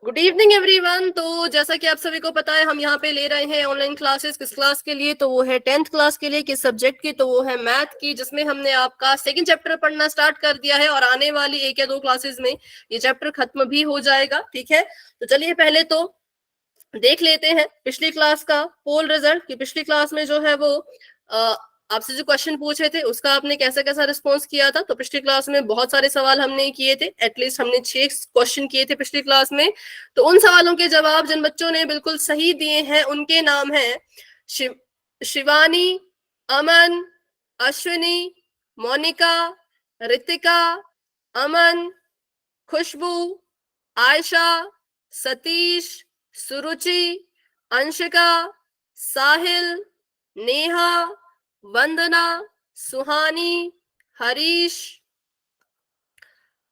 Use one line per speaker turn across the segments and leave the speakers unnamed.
Good evening everyone. तो जैसा कि आप सभी को पता है, हम यहाँ पे ले रहे हैं ऑनलाइन क्लासेस। किस क्लास के लिए? तो वो है 10th क्लास के लिए। किस सब्जेक्ट की? तो वो है मैथ की, जिसमें हमने आपका सेकंड चैप्टर पढ़ना स्टार्ट कर दिया है और आने वाली 1 या 2 क्लासेस में ये चैप्टर खत्म भी हो जाएगा। ठीक है, तो चलिए पहले तो देख लेते हैं पिछली क्लास का पोल रिजल्ट कि पिछली क्लास में जो है वो आपसे जो क्वेश्चन पूछे थे उसका आपने कैसा कैसा रिस्पॉन्स किया था। तो पिछली क्लास में बहुत सारे सवाल हमने किए थे, एटलीस्ट हमने 6 क्वेश्चन किए थे पिछली क्लास में। तो उन सवालों के जवाब जिन बच्चों ने बिल्कुल सही दिए हैं उनके नाम है शिवानी, अमन, अश्विनी, मोनिका, रितिका, अमन, खुशबू, आयशा, सतीश, सुरुचि, अंशिका, साहिल, नेहा, वंदना, सुहानी, हरीश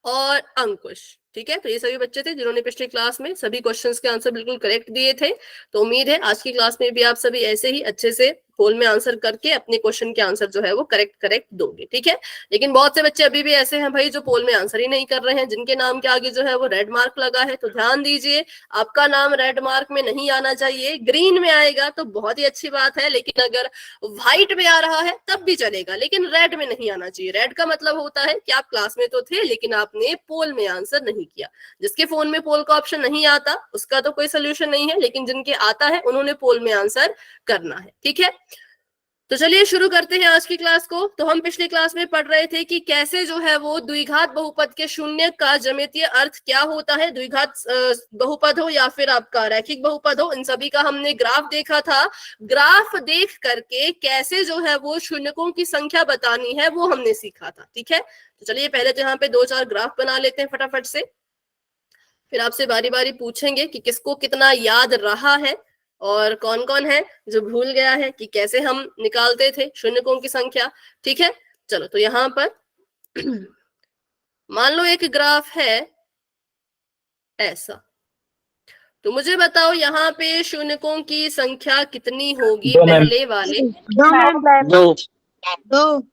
और अंकुश। ठीक है, तो ये सभी बच्चे थे जिन्होंने पिछली क्लास में सभी क्वेश्चंस के आंसर बिल्कुल करेक्ट दिए थे। तो उम्मीद है आज की क्लास में भी आप सभी ऐसे ही अच्छे से पोल में आंसर करके अपने क्वेश्चन के आंसर जो है वो करेक्ट दोगे। ठीक है, लेकिन बहुत से बच्चे अभी भी ऐसे हैं भाई जो पोल में आंसर ही नहीं कर रहे हैं, जिनके नाम के आगे जो है वो रेड मार्क लगा है। तो ध्यान दीजिए, आपका नाम रेड मार्क में नहीं आना चाहिए। ग्रीन में आएगा तो बहुत ही अच्छी बात है, लेकिन अगर व्हाइट में आ रहा है तब भी चलेगा, लेकिन रेड में नहीं आना चाहिए। रेड का मतलब होता है कि आप क्लास में तो थे लेकिन आपने पोल में आंसर नहीं किया। जिसके फोन में पोल का ऑप्शन नहीं आता उसका तो कोई सोल्यूशन नहीं है, लेकिन जिनके आता है उन्होंने पोल में आंसर करना है। ठीक है, तो चलिए शुरू करते हैं आज की क्लास को। तो हम पिछली क्लास में पढ़ रहे थे कि कैसे जो है वो द्विघात बहुपद के शून्य का ज्यामितीय अर्थ क्या होता है। द्विघात बहुपद हो या फिर आपका रैखिक बहुपद हो, इन सभी का हमने ग्राफ देखा था। ग्राफ देख करके कैसे जो है वो शून्यकों की संख्या बतानी है वो हमने सीखा था। ठीक है, तो चलिए पहले तो यहाँ पे 2-4 ग्राफ बना लेते हैं फटाफट से, फिर आपसे बारी बारी पूछेंगे कि किसको कितना याद रहा है और कौन कौन है जो भूल गया है कि कैसे हम निकालते थे शून्यकों की संख्या। ठीक है, चलो तो यहाँ पर मान लो एक ग्राफ है ऐसा, तो मुझे बताओ यहाँ पे शून्यकों की संख्या कितनी होगी? पहले वाले
दो।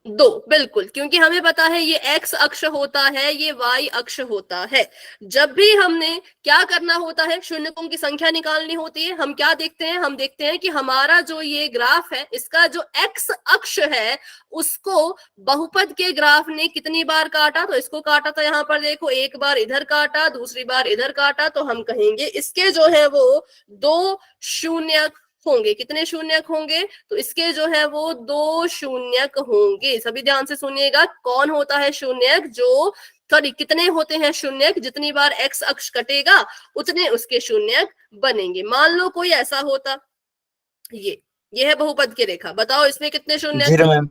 2, बिल्कुल, क्योंकि हमें पता है ये एक्स अक्ष होता है, ये वाई अक्ष होता है। जब भी हमने क्या करना होता है, शून्यकों की संख्या निकालनी होती है, हम क्या देखते हैं? हम देखते हैं कि हमारा जो ये ग्राफ है इसका जो एक्स अक्ष है उसको बहुपद के ग्राफ ने कितनी बार काटा। तो इसको काटा था, यहाँ पर देखो, एक बार इधर काटा, दूसरी बार इधर काटा, तो हम कहेंगे इसके जो है वो 2 शून्यक होंगे। कितने शून्यक होंगे? तो इसके जो है वो 2 शून्यक होंगे। सभी ध्यान से सुनिएगा, कौन होता है शून्यक? जो सॉरी, कितने होते हैं शून्यक? जितनी बार एक्स अक्ष कटेगा उतने उसके शून्यक बनेंगे। मान लो कोई ऐसा होता, ये है बहुपद की रेखा, बताओ इसमें कितने शून्यक?
0 मैम।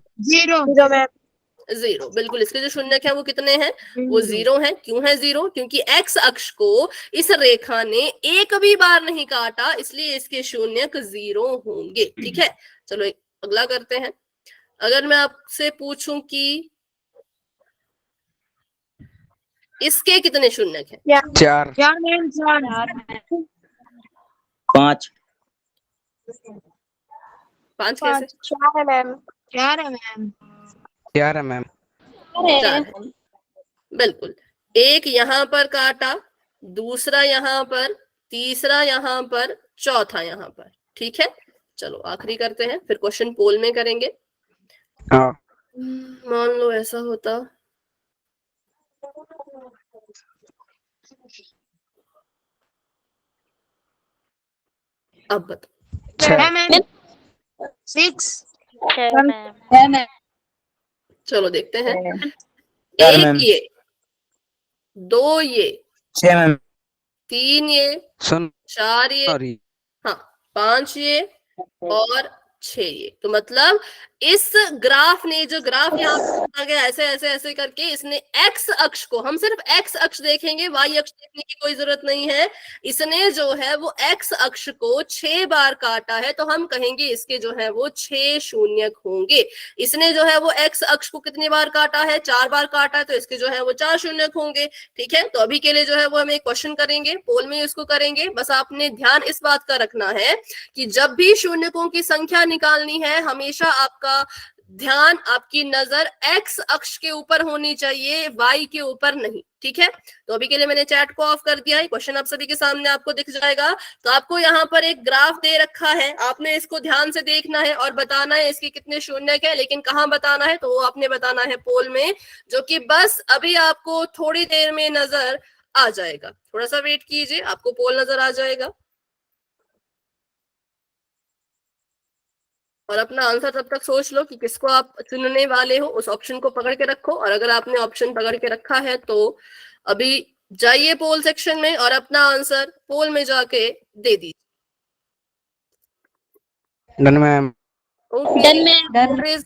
0, बिल्कुल। इसके जो शून्यक है वो कितने हैं? वो 0 है। क्यों है 0? क्योंकि एक्स अक्ष को इस रेखा ने एक भी बार नहीं काटा, इसलिए इसके शून्यक 0 होंगे। ठीक है, चलो अगला करते हैं। अगर मैं आपसे पूछूं कि इसके कितने शून्यक हैं?
4 5
5 कैसे?
4 है मैम। 4 है।
4 है, बिल्कुल। एक यहाँ पर काटा, दूसरा यहाँ पर, तीसरा यहाँ पर, चौथा यहाँ पर। ठीक है, चलो आखिरी करते हैं, फिर क्वेश्चन पोल में करेंगे। मान लो ऐसा होता, अब बताओ।
6
चलो देखते हैं।
4
1
मैम।
ये, 2 ये,
6 मैम।
3 ये, 4 ये, हाँ 5 ये और 6 ये। तो मतलब इस ग्राफ ने, जो ग्राफ यहाँ पर गया ऐसे ऐसे ऐसे करके, इसने एक्स अक्ष को, हम सिर्फ एक्स अक्ष देखेंगे, वाई अक्ष देखने की कोई जरूरत नहीं है। इसने जो है वो एक्स अक्ष को 6 बार काटा है, तो हम कहेंगे इसके जो है वो 6 शून्यक होंगे। इसने जो है वो एक्स अक्ष को कितनी बार काटा है? 4 बार काटा है, तो इसके जो है वो 4 शून्यक होंगे। ठीक है, तो अभी के लिए जो है वो हम एक क्वेश्चन करेंगे, पोल में इसको करेंगे। बस आपने ध्यान इस बात का रखना है कि जब भी शून्यकों की संख्या निकालनी है, हमेशा आपका ध्यान आपकी नजर एक्स अक्ष के ऊपर होनी चाहिए, वाई के ऊपर नहीं, ठीक है। तो अभी के लिए मैंने चैट को ऑफ कर दिया है, क्वेश्चन आप सभी के सामने आपको दिख जाएगा। तो आपको यहाँ पर एक ग्राफ दे रखा है, आपने इसको ध्यान से देखना है और बताना है इसके कितने शून्यक है, लेकिन कहाँ बताना है, तो वो आपने बताना है पोल में, जो कि बस अभी आपको थोड़ी देर में नजर आ जाएगा। थोड़ा सा वेट कीजिए, आपको पोल नजर आ जाएगा और अपना आंसर तब तक सोच लो कि किसको आप चुनने वाले हो, उस ऑप्शन को पकड़ के रखो। और अगर आपने ऑप्शन पकड़ के रखा है तो अभी जाइए पोल सेक्शन में और अपना आंसर पोल में जाके दे दीजिए।
Done ma'am.
Okay,
done ma'am.
Done ma'am.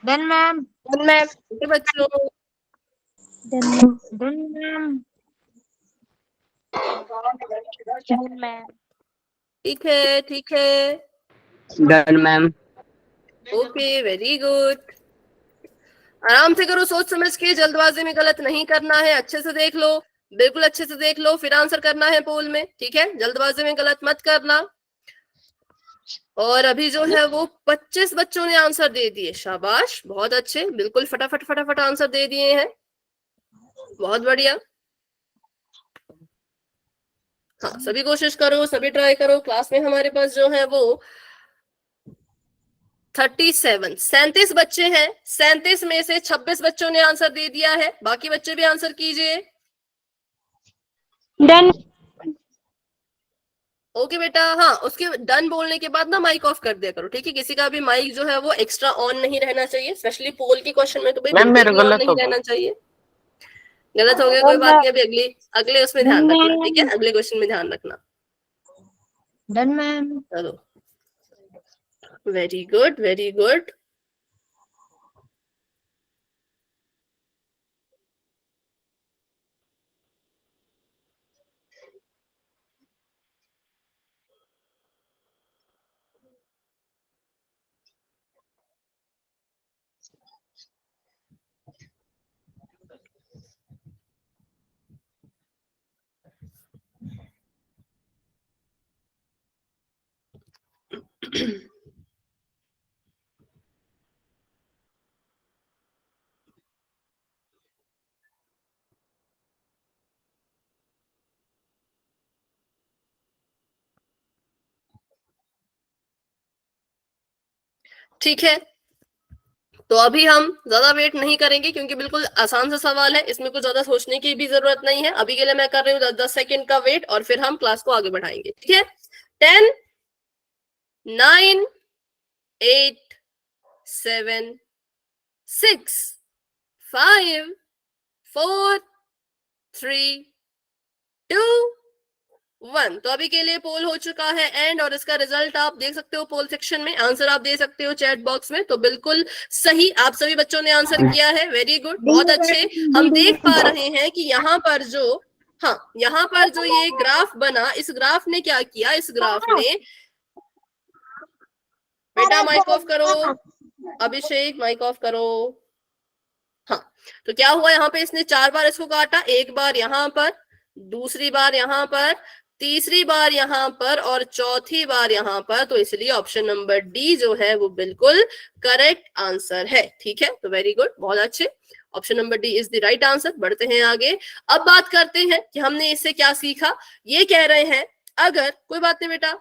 Done ma'am.
Done ma'am. Okay बच्चों,
डन मैम। Done ma'am.
ठीक है, ठीक है।
Done ma'am.
Okay, very good. आराम से करो, सोच समझ के, जल्दबाजी में गलत नहीं करना है, अच्छे से देख लो, बिल्कुल अच्छे से देख लो, फिर आंसर करना है पोल में, ठीक है। जल्दबाजी में गलत मत करना। और अभी जो है वो 25 बच्चों ने आंसर दे दिए, शाबाश, बहुत अच्छे, बिल्कुल फटाफट फटाफट आंसर दे दिए हैं, बहुत बढ़िया। हाँ, सभी कोशिश करो, सभी ट्राई करो। क्लास में हमारे पास जो है वो 37 बच्चे हैं, 37 में से 26 बच्चों ने आंसर दे दिया है, बाकी बच्चे भी आंसर कीजिए।
डन।
ओके बेटा, हाँ, उसके डन बोलने के बाद ना माइक ऑफ कर दिया करो, ठीक है। किसी का भी माइक जो है वो एक्स्ट्रा ऑन नहीं रहना चाहिए, स्पेशली पोल के क्वेश्चन में तो भाई
मैम, मेरा
बिल्कुल ऑन
गलत
नहीं
हो गया।
रहना चाहिए। गलत हो गया कोई बात नहीं, अभी अगले अगले उसमें ध्यान रखना, ठीक है, अगले क्वेश्चन में ध्यान रखना।
Done ma'am.
चलो, वेरी गुड, वेरी गुड। ठीक है, तो अभी हम ज्यादा वेट नहीं करेंगे क्योंकि बिल्कुल आसान सा सवाल है, इसमें कुछ ज्यादा सोचने की भी जरूरत नहीं है। अभी के लिए मैं कर रही हूँ 10 सेकंड का वेट और फिर हम क्लास को आगे बढ़ाएंगे, ठीक है। 10, 9, 8, 7, 6, 5, 4, 3, 2, 1। तो अभी के लिए पोल हो चुका है एंड, और इसका रिजल्ट आप देख सकते हो पोल सेक्शन में, आंसर आप दे सकते हो चैट बॉक्स में। तो बिल्कुल सही, आप सभी बच्चों ने आंसर किया है, वेरी गुड, बहुत अच्छे। हम देख पा रहे हैं कि यहाँ पर जो, हाँ, यहाँ पर जो ये ग्राफ बना, इस ग्राफ ने क्या किया, इस ग्राफ ने, बेटा माइक ऑफ करो, अभिषेक माइक ऑफ करो। हाँ, तो क्या हुआ, यहाँ पे इसने 4 बार इसको काटा, एक बार यहाँ पर, दूसरी बार यहाँ पर, तीसरी बार यहाँ पर और चौथी बार यहाँ पर। तो इसलिए ऑप्शन नंबर डी जो है वो बिल्कुल करेक्ट आंसर है, ठीक है। तो वेरी गुड, बहुत अच्छे, option number D is the right answer. बढ़ते हैं आगे, अब बात करते हैं कि हमने इससे क्या सीखा। ये कह रहे हैं अगर, कोई बात नहीं बेटा,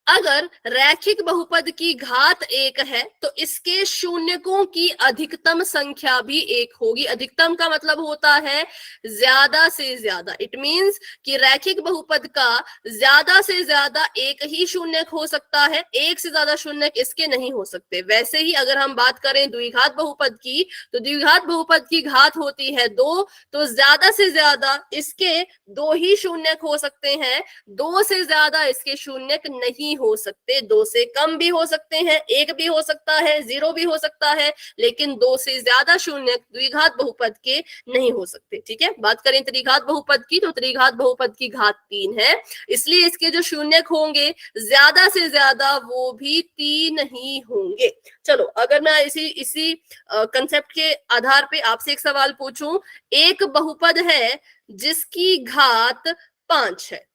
अगर रैखिक बहुपद की घात 1 है तो इसके शून्यकों की अधिकतम संख्या भी 1 होगी। अधिकतम का मतलब होता है ज्यादा से ज्यादा, इट मींस कि रैखिक बहुपद का ज्यादा से ज्यादा एक ही शून्यक हो सकता है, एक से ज्यादा शून्यक इसके नहीं हो सकते। वैसे ही अगर हम बात करें द्विघात बहुपद की, तो द्विघात बहुपद की घात होती है 2, तो ज्यादा से ज्यादा इसके 2 ही शून्यक हो सकते हैं, 2 से ज्यादा इसके शून्यक नहीं हो सकते। 2 से कम भी हो सकते हैं, 1 भी हो सकता है, 0 भी हो सकता है, लेकिन 2 से ज्यादा शून्यक द्विघात बहुपद के नहीं हो सकते, ठीक है। बात करें त्रिघात बहुपद की, तो त्रिघात बहुपद की घात 3 है, इसलिए इसके जो शून्यक होंगे ज्यादा से ज्यादा वो भी 3 ही होंगे। चलो, अगर मैं इसी कंसेप्ट के आधार पे आपसे एक सवाल पूछूं, एक बहुपद है जिसकी घात 5 है,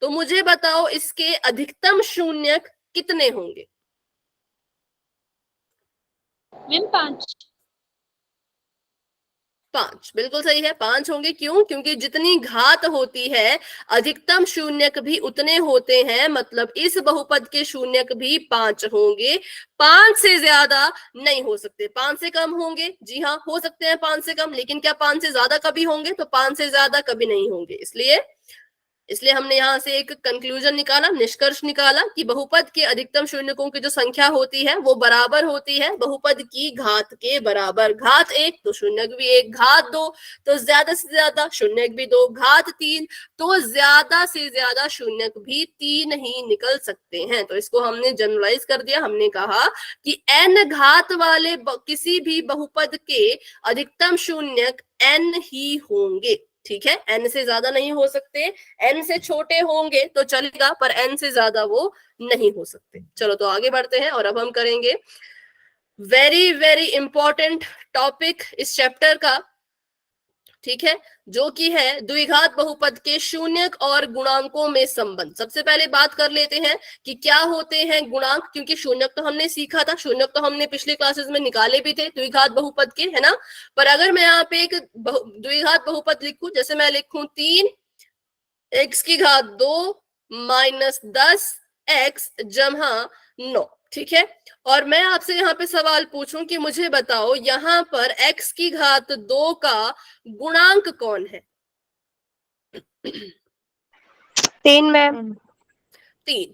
तो मुझे बताओ इसके अधिकतम शून्यक कितने होंगे।
मैम 5।
5 बिल्कुल सही है, 5 होंगे। क्यों? क्योंकि जितनी घात होती है अधिकतम शून्यक भी उतने होते हैं, मतलब इस बहुपद के शून्यक भी 5 होंगे। 5 से ज्यादा नहीं हो सकते, 5 से कम होंगे, जी हाँ हो सकते हैं 5 से कम, लेकिन क्या 5 से ज्यादा कभी होंगे? तो 5 से ज्यादा कभी नहीं होंगे। इसलिए हमने यहां से एक कंक्लूजन निकाला, निष्कर्ष निकाला कि बहुपद के अधिकतम शून्यकों की जो संख्या होती है वो बराबर होती है बहुपद की घात के बराबर। घात 1 तो शून्यक भी 1, घात 2 तो ज्यादा से ज्यादा शून्यक भी 2, घात 3 तो ज्यादा से ज्यादा शून्यक भी 3 ही निकल सकते हैं। तो इसको हमने जनरलाइज कर दिया, हमने कहा कि n घात वाले किसी भी बहुपद के अधिकतम शून्यक n ही होंगे। ठीक है, n से ज्यादा नहीं हो सकते, n से छोटे होंगे तो चलेगा, पर n से ज्यादा वो नहीं हो सकते। चलो तो आगे बढ़ते हैं और अब हम करेंगे वेरी वेरी इंपॉर्टेंट टॉपिक इस चैप्टर का, ठीक है, जो कि है द्विघात बहुपद के शून्यक और गुणांकों में संबंध। सबसे पहले बात कर लेते हैं कि क्या होते हैं गुणांक, क्योंकि शून्यक तो हमने सीखा था, शून्यक तो हमने पिछले क्लासेस में निकाले भी थे द्विघात बहुपद के, है ना। पर अगर मैं यहाँ पे एक द्विघात बहुपद लिखूं, जैसे मैं लिखूं 3 x की घात 2 माइनस 10 x जमा 9, ठीक है। और मैं आपसे यहाँ पे सवाल पूछूं कि मुझे बताओ यहाँ पर x की घात 2 का गुणांक कौन है?
3 मैम।
3।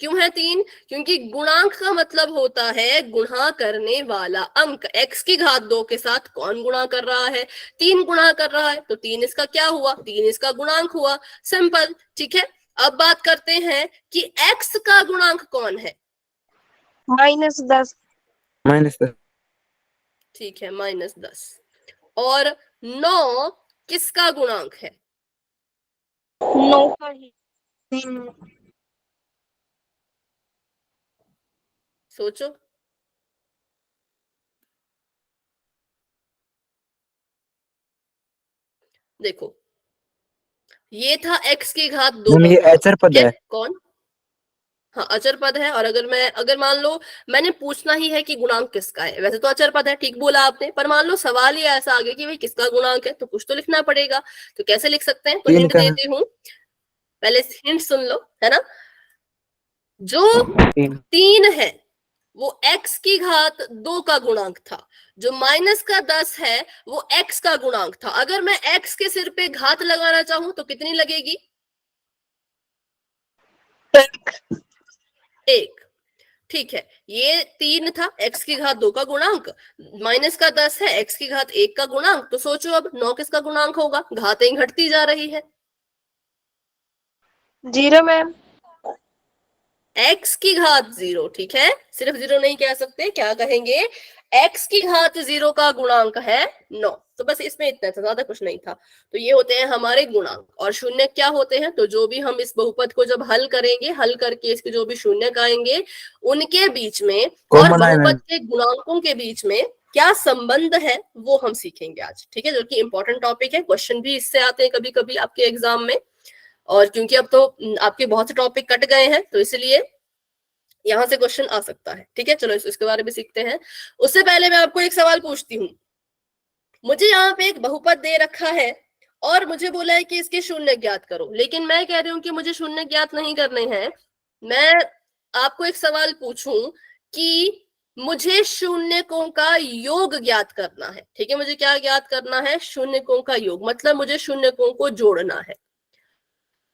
क्यों है 3? क्योंकि गुणांक का मतलब होता है गुणा करने वाला अंक। x की घात 2 के साथ कौन गुणा कर रहा है? 3 गुणा कर रहा है, तो 3 इसका क्या हुआ? 3 इसका गुणांक हुआ, सिंपल। ठीक है, अब बात करते हैं कि x का गुणांक कौन है?
-10।
-10।
ठीक है, -10। और 9 किसका गुणांक है?
9 का ही।
सोचो। देखो, ये था x की घात 2
मैम
का
ये
गुणांक,
अचर
ठीक
पद
है।
है।
कौन? हाँ, अचर पद है। और अगर मान लो मैंने पूछना ही है कि गुणांक किसका है, वैसे तो अचर पद है, ठीक बोला आपने, पर मान लो सवाल ही ऐसा आ गया कि भाई किसका गुणांक है, तो कुछ तो लिखना पड़ेगा। तो कैसे लिख सकते हैं? तो
3
हिंट
का है।
देती हूँ, पहले हिंट सुन लो, है ना। जो
3।
3 है वो x की घात 2 का गुणांक था, जो -10 है वो x का गुणांक था। अगर मैं x के सिर पे घात लगाना चाहूं तो कितनी लगेगी? 1। ठीक है, ये 3 था, x की घात 2 का गुणांक, -10 है, x की घात 1 का गुणांक। तो सोचो अब 9 किसका गुणांक होगा? घातें घटती जा रही है।
0 मैम।
x की घात 0, ठीक है, सिर्फ 0 नहीं कह सकते, क्या कहेंगे? x की घात 0 का गुणांक है 9। तो बस इसमें इतना था, ज्यादा कुछ नहीं था। तो ये होते हैं हमारे गुणांक। और शून्य क्या होते हैं? तो जो भी हम इस बहुपद को जब हल करेंगे, हल करके इसके जो भी शून्यक आएंगे उनके बीच में और
कॉमन आए
बहुपद
मैम।
के गुणांकों के बीच में क्या संबंध है वो हम सीखेंगे आज, ठीक है, जो कि इंपॉर्टेंट टॉपिक है। क्वेश्चन भी इससे आते हैं कभी कभी आपके एग्जाम में। और क्योंकि अब तो आपके बहुत से टॉपिक कट गए हैं, तो इसलिए यहां से क्वेश्चन आ सकता है, ठीक है। चलो इसके बारे में सीखते हैं। उससे पहले मैं आपको एक सवाल पूछती हूँ। मुझे यहाँ पे एक बहुपद दे रखा है और मुझे बोला है कि इसके शून्य ज्ञात करो, लेकिन मैं कह रही हूँ कि मुझे शून्य ज्ञात नहीं करने हैं। मैं आपको एक सवाल पूछूं कि मुझे शून्यकों का योग ज्ञात करना है, ठीक है। मुझे क्या ज्ञात करना है? शून्यकों का योग, मतलब मुझे शून्यकों को जोड़ना है।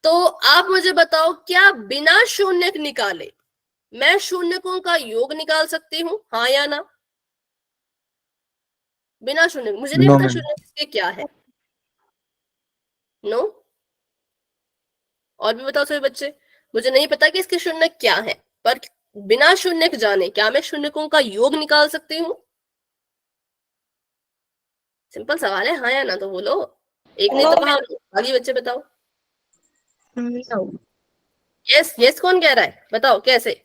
तो आप मुझे बताओ, क्या बिना शून्यक निकाले मैं शून्यकों का योग निकाल सकती हूँ, हाँ या ना? बिना शून्य, मुझे नहीं
नो
पता
मैम।
शून्य किसके क्या है। नो? और भी बताओ सभी बच्चे। मुझे नहीं पता कि इसके शून्य क्या है, पर बिना शून्य जाने क्या मैं शून्यकों का योग निकाल सकती हूँ? सिंपल सवाल है, हाँ या ना तो बोलो। एक नहीं
नो
तो कहा, आगे बच्चे बताओ।
मैम।
यस यस कौन कह रहा है? बताओ कैसे।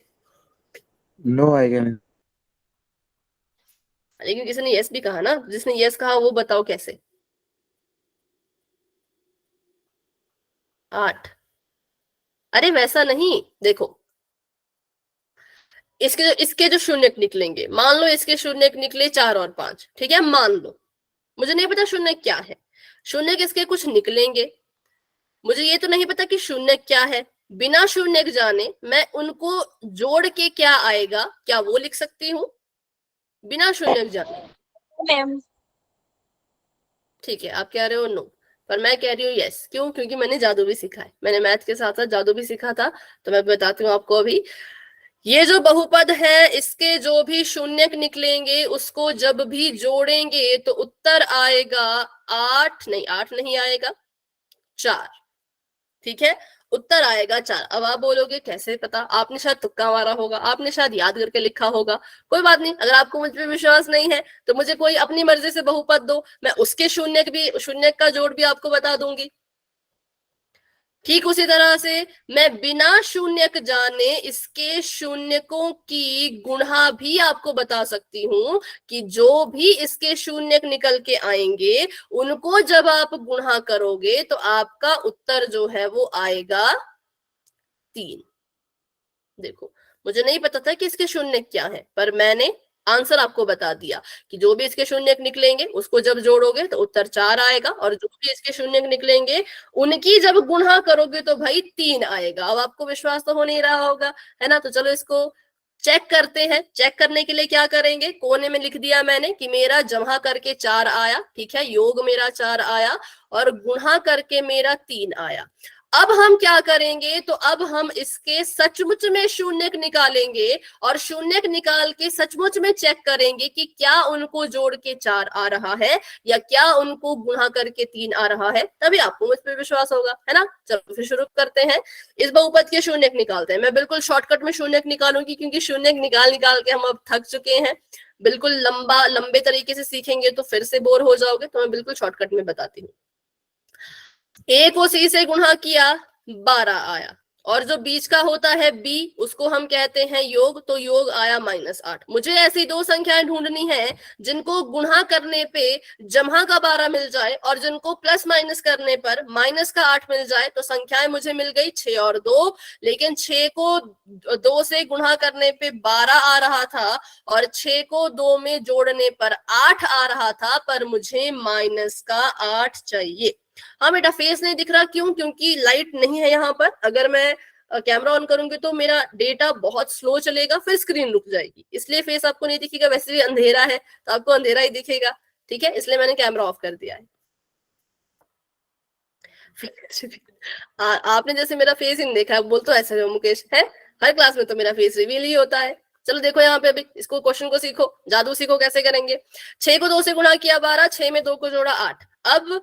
नो आएगा मैम।
लेकिन किसी ने यस भी कहा ना, जिसने यस कहा वो बताओ कैसे। 8। अरे वैसा नहीं, देखो इसके जो शून्यक निकलेंगे, मान लो इसके शून्यक निकले 4 और 5, ठीक है, मान लो, मुझे नहीं पता शून्य क्या है, शून्य इसके कुछ निकलेंगे, मुझे ये तो नहीं पता कि शून्य क्या है, बिना शून्य जाने मैं उनको जोड़ के क्या आएगा, क्या वो लिख सकती हूँ बिना शून्य जाने?
मैम
ठीक है, आप कह रहे हो नो, पर मैं कह रही हूँ यस। क्यों? क्योंकि मैंने जादू भी सीखा है, मैंने मैथ के साथ साथ जादू भी सीखा था। तो मैं बताती हूँ आपको अभी, ये जो बहुपद है इसके जो भी शून्यक निकलेंगे उसको जब भी जोड़ेंगे तो उत्तर आएगा 8 नहीं आएगा 4, ठीक है, उत्तर आएगा 4। अब आप बोलोगे कैसे पता, आपने शायद तुक्का मारा होगा, आपने शायद याद करके लिखा होगा, कोई बात नहीं, अगर आपको मुझ पे विश्वास नहीं है तो मुझे कोई अपनी मर्जी से बहुपद दो, मैं उसके शून्य का जोड़ भी आपको बता दूंगी। ठीक उसी तरह से मैं बिना शून्यक जाने इसके शून्यकों की गुणा भी आपको बता सकती हूं कि जो भी इसके शून्यक निकल के आएंगे उनको जब आप गुणा करोगे तो आपका उत्तर जो है वो आएगा 3। देखो, मुझे नहीं पता था कि इसके शून्य क्या है, पर मैंने आंसर आपको बता दिया कि जो भी इसके शून्य निकलेंगे उसको जब जोड़ोगे तो उत्तर 4 आएगा, और जो भी इसके शून्य निकलेंगे उनकी जब गुणा करोगे तो भाई 3 आएगा। अब आपको विश्वास तो हो नहीं रहा होगा, है ना? तो चलो इसको चेक करते हैं। चेक करने के लिए क्या करेंगे, कोने में लिख दिया मैंने कि मेरा जमा करके 4 आया, ठीक है, योग मेरा 4 आया और गुणा करके मेरा 3 आया। अब हम क्या करेंगे, तो अब हम इसके सचमुच में शून्यक निकालेंगे और शून्यक निकाल के सचमुच में चेक करेंगे कि क्या उनको जोड़ के 4 आ रहा है या क्या उनको गुणा करके 3 आ रहा है, तभी आपको मुझ पर विश्वास होगा, है ना? चलो फिर शुरू करते हैं, इस बहुपद के शून्यक निकालते हैं। मैं बिल्कुल शॉर्टकट में शून्यक निकालूंगी क्योंकि शून्यक निकाल के हम अब थक चुके हैं, बिल्कुल लंबे तरीके से सीखेंगे तो फिर से बोर हो जाओगे, तो मैं बिल्कुल शॉर्टकट में बताती हूँ। ए को सी से गुणा किया 12 आया, और जो बीच का होता है बी उसको हम कहते हैं योग, तो योग आया -8। मुझे ऐसी दो संख्याएं ढूंढनी है जिनको गुणा करने पे जमा का 12 मिल जाए और जिनको प्लस माइनस करने पर माइनस का 8 मिल जाए। तो संख्याएं मुझे मिल गई 6 और 2, लेकिन 6 को 2 से गुणा करने पे 12 आ रहा था और 6 को 2 में जोड़ने पर 8 आ रहा था, पर मुझे माइनस का 8 चाहिए। हाँ बेटा, फेस नहीं दिख रहा, क्यों? क्योंकि लाइट नहीं है यहाँ पर। अगर मैं कैमरा ऑन करूंगी तो मेरा डेटा बहुत स्लो चलेगा, फिर स्क्रीन रुक जाएगी, इसलिए फेस आपको नहीं दिखेगा। वैसे भी अंधेरा है तो आपको अंधेरा ही दिखेगा, ठीक है, इसलिए मैंने कैमरा ऑफ कर दिया है। आपने जैसे मेरा फेस ही नहीं देखा, बोल तो ऐसा है मुकेश, है हर क्लास में तो मेरा फेस रिवील ही होता है। चलो देखो यहाँ पे अभी इसको क्वेश्चन को सीखो, जादू सीखो कैसे करेंगे। 6 को 2 से गुणा किया 12, 6 में 2 को जोड़ा 8। अब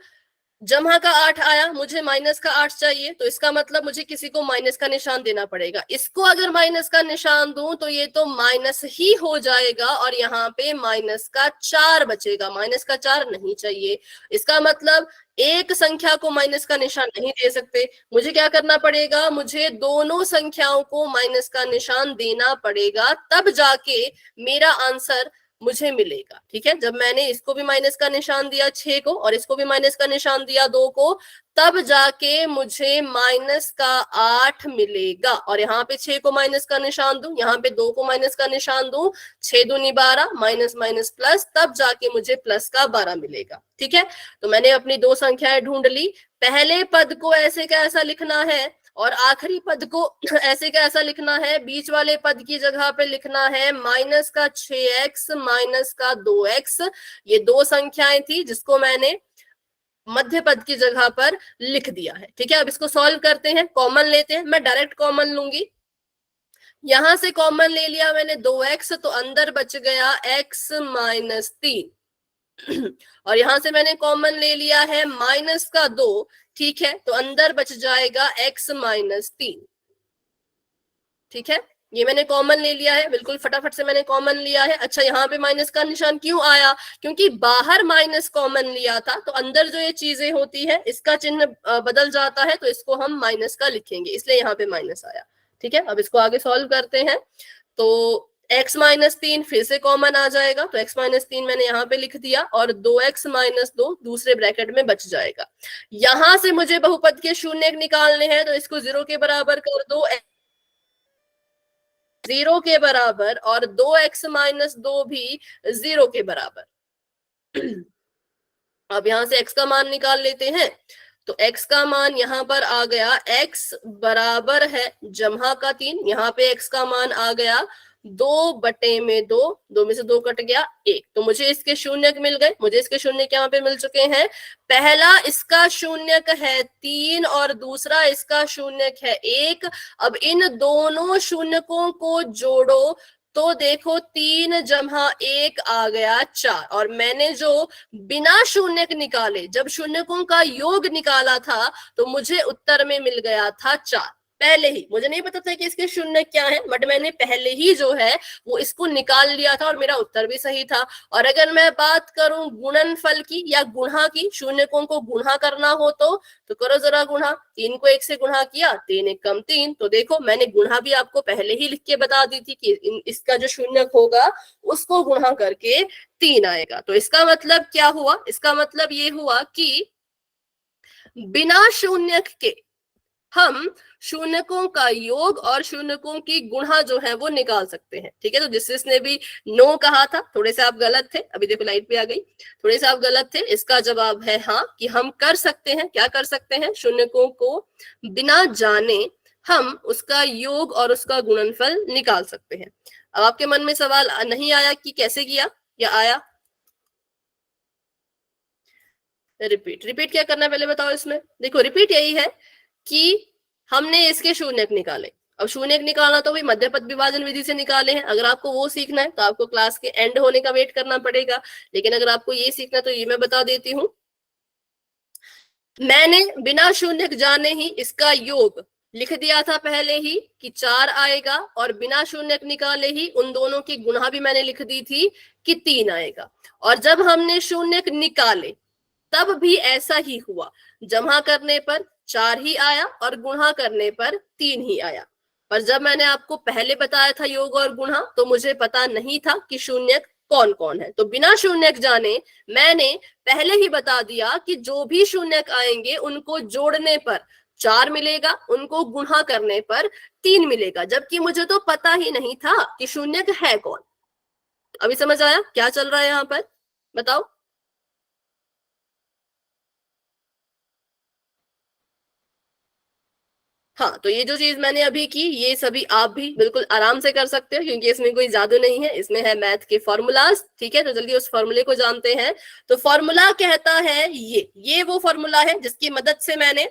जमा का 8 आया, मुझे माइनस का 8 चाहिए, तो इसका मतलब मुझे किसी को माइनस का निशान देना पड़ेगा। इसको अगर माइनस का निशान दूं तो ये तो माइनस ही हो जाएगा और यहाँ पे माइनस का 4 बचेगा, माइनस का 4 नहीं चाहिए। इसका मतलब एक संख्या को माइनस का निशान नहीं दे सकते, मुझे क्या करना पड़ेगा, मुझे दोनों संख्याओं को माइनस का निशान देना पड़ेगा, तब जाके मेरा आंसर मुझे मिलेगा। ठीक है, जब मैंने इसको भी माइनस का निशान दिया 6 को और इसको भी माइनस का निशान दिया 2 को, तब जाके मुझे माइनस का 8 मिलेगा। और यहाँ पे 6 को माइनस का निशान दूं, यहाँ पे 2 को माइनस का निशान दूं, 6 दूनी 12, माइनस माइनस प्लस, तब जाके मुझे प्लस का 12 मिलेगा। ठीक है, तो मैंने अपनी दो संख्याएं ढूंढ ली। पहले पद को ऐसे का ऐसा लिखना है और आखिरी पद को ऐसे का ऐसा लिखना है। बीच वाले पद की जगह पे लिखना है माइनस का 6x माइनस का 2x। ये दो संख्याएं थी जिसको मैंने मध्य पद की जगह पर लिख दिया है। ठीक है, अब इसको सॉल्व करते हैं, कॉमन लेते हैं। मैं डायरेक्ट कॉमन लूंगी, यहां से कॉमन ले लिया मैंने 2x, तो अंदर बच गया x माइनस 3 और यहां से मैंने कॉमन ले लिया है माइनस का 2। ठीक है, तो अंदर बच जाएगा x माइनस 3। ठीक है, ये मैंने कॉमन ले लिया है, बिल्कुल फटाफट से मैंने कॉमन लिया है। अच्छा, यहाँ पे माइनस का निशान क्यों आया? क्योंकि बाहर माइनस कॉमन लिया था, तो अंदर जो ये चीजें होती है इसका चिन्ह बदल जाता है, तो इसको हम माइनस का लिखेंगे, इसलिए यहाँ पे माइनस आया। ठीक है, अब इसको आगे सॉल्व करते हैं। तो x माइनस 3 फिर से कॉमन आ जाएगा, तो x माइनस 3 मैंने यहाँ पे लिख दिया और 2x माइनस 2 दूसरे ब्रैकेट में बच जाएगा। यहां से मुझे बहुपद के शून्य निकालने हैं, तो इसको 0 के बराबर कर दो। 0 के बराबर और 2x माइनस 2 भी 0 के बराबर। अब यहां से x का मान निकाल लेते हैं। तो x का मान यहां पर आ गया, x बराबर है जमहा का 3, यहाँ पे x का मान आ गया 2/2, 2 में से 2 कट गया 1, तो मुझे इसके शून्यक मिल गए। मुझे इसके शून्यक यहाँ पे मिल चुके हैं। पहला इसका शून्यक है 3 और दूसरा इसका शून्यक है 1। अब इन दोनों शून्यकों को जोड़ो तो देखो 3 जमा 1 आ गया 4, और मैंने जो बिना शून्यक निकाले जब शून्यकों का योग निकाला था तो मुझे उत्तर में मिल गया था 4। पहले ही मुझे नहीं पता था कि इसके शून्य क्या है, बट मैंने पहले ही जो है वो इसको निकाल लिया था और मेरा उत्तर भी सही था। और अगर मैं बात करूं गुणनफल की या गुणा की, शून्यकों को गुणा करना हो तो करो जरा गुणा। 3 को 1 से गुणा किया, 3 1 कम 3, तो देखो मैंने गुणा भी आपको पहले ही लिख के बता दी थी कि इसका जो शून्यक होगा उसको गुणा करके 3 आएगा। तो इसका मतलब क्या हुआ? इसका मतलब ये हुआ कि बिना शून्यक के हम शून्यकों का योग और शून्यकों की गुणा जो है वो निकाल सकते हैं। ठीक है, तो जिसने भी नो कहा था थोड़े से आप गलत थे। अभी देखो लाइट भी आ गई, थोड़े से आप गलत थे। इसका जवाब है हाँ, कि हम कर सकते हैं। क्या कर सकते हैं? शून्यकों को बिना जाने हम उसका योग और उसका गुणनफल निकाल सकते हैं। अब आपके मन में सवाल नहीं आया कि कैसे किया, या आया? रिपीट क्या करना है पहले बताओ इसमें। देखो रिपीट यही है कि हमने इसके शून्यक निकाले। अब शून्यक निकालना तो भाई मध्यपद विभाजन विधि से निकाले हैं। अगर आपको वो सीखना है तो आपको क्लास के एंड होने का वेट करना पड़ेगा, लेकिन अगर आपको ये सीखना है तो ये मैं बता देती हूँ। मैंने बिना शून्यक जाने ही इसका योग लिख दिया था पहले ही कि 4 आएगा, और बिना शून्यक निकाले ही उन दोनों की गुणा भी मैंने लिख दी थी कि 3 आएगा। और जब हमने शून्यक निकाले तब भी ऐसा ही हुआ, जमा करने पर 4 ही आया और गुणा करने पर 3 ही आया। पर जब मैंने आपको पहले बताया था योग और गुणा, तो मुझे पता नहीं था कि शून्यक कौन कौन है। तो बिना शून्यक जाने मैंने पहले ही बता दिया कि जो भी शून्यक आएंगे उनको जोड़ने पर 4 मिलेगा, उनको गुणा करने पर 3 मिलेगा, जबकि मुझे तो पता ही नहीं था कि शून्यक है कौन। अभी समझ आया क्या चल रहा है यहाँ पर? बताओ। हाँ, तो ये जो चीज मैंने अभी की ये सभी आप भी बिल्कुल आराम से कर सकते हो, क्योंकि इसमें कोई जादू नहीं है, इसमें है मैथ के फॉर्मूलाज। ठीक है, तो जल्दी उस फॉर्मूले को जानते हैं। तो फॉर्मूला कहता है ये वो फॉर्मूला है जिसकी मदद से मैंने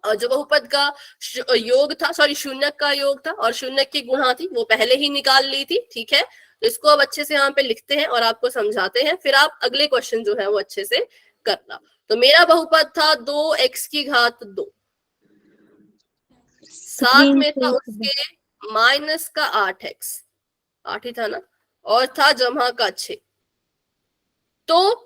जो बहुपद का योग था, सॉरी शून्यक का योग था और शून्यक की गुणा थी वो पहले ही निकाल ली थी। ठीक है, तो इसको अब अच्छे से यहाँ पे लिखते हैं और आपको समझाते हैं, फिर आप अगले क्वेश्चन जो है वो अच्छे से करना। तो मेरा बहुपद था 2x की घात 2, साथ में था उसके माइनस का 8x, 8 ही था ना, और था जमा का 6। तो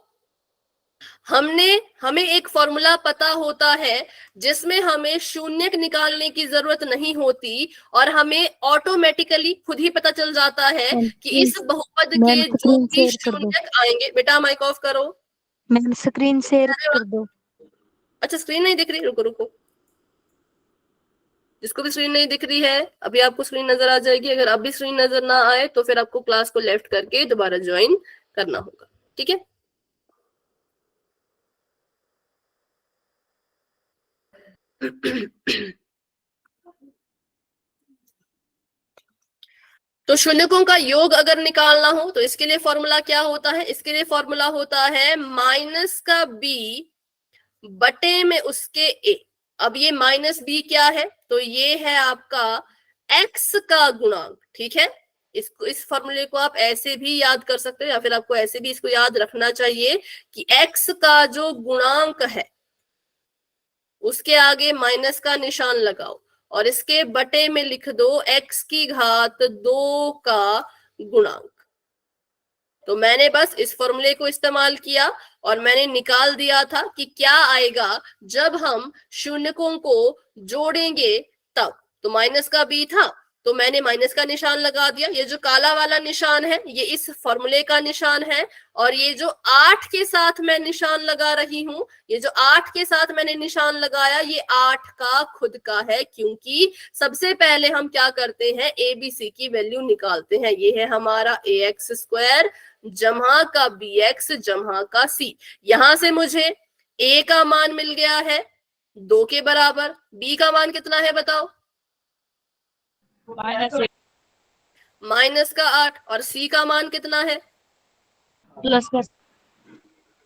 हमें एक फॉर्मूला पता होता है जिसमें हमें शून्यक निकालने की जरूरत नहीं होती और हमें ऑटोमेटिकली खुद ही पता चल जाता है कि इस बहुपद के जो भी शून्यक आएंगे। बेटा माइक ऑफ करो।
मैम स्क्रीन शेयर कर दो।
अच्छा स्क्रीन नहीं दिख रही, रुको रुको। जिसको भी स्क्रीन नहीं दिख रही है अभी आपको स्क्रीन नजर आ जाएगी। अगर अभी स्क्रीन नजर ना आए तो फिर आपको क्लास को लेफ्ट करके दोबारा ज्वाइन करना होगा। ठीक है, तो शून्यकों का योग अगर निकालना हो तो इसके लिए फॉर्मूला क्या होता है? इसके लिए फॉर्मूला होता है माइनस का b बटे में उसके a। अब ये माइनस b क्या है? तो ये है आपका x का गुणांक। ठीक है, इस फॉर्मूले को आप ऐसे भी याद कर सकते हो या फिर आपको ऐसे भी इसको याद रखना चाहिए कि x का जो गुणांक है उसके आगे माइनस का निशान लगाओ और इसके बटे में लिख दो x की घात 2 का गुणांक। तो मैंने बस इस फॉर्मूले को इस्तेमाल किया और मैंने निकाल दिया था कि क्या आएगा जब हम शून्यकों को जोड़ेंगे तब। तो माइनस का b था, तो मैंने माइनस का निशान लगा दिया। ये जो काला वाला निशान है ये इस फॉर्मूले का निशान है, और ये जो 8 के साथ मैं निशान लगा रही हूं, ये जो 8 के साथ मैंने निशान लगाया ये 8 का खुद का है, क्योंकि सबसे पहले हम क्या करते हैं, एबीसी की वैल्यू निकालते हैं। ये है हमारा ax स्क्वायर जमा का bx जमा का c। यहां से मुझे a का मान मिल गया है 2 के बराबर, b का मान कितना है बताओ, माइनस का 8, और c का मान कितना है,
प्लस का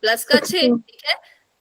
प्लस का 6। ठीक है,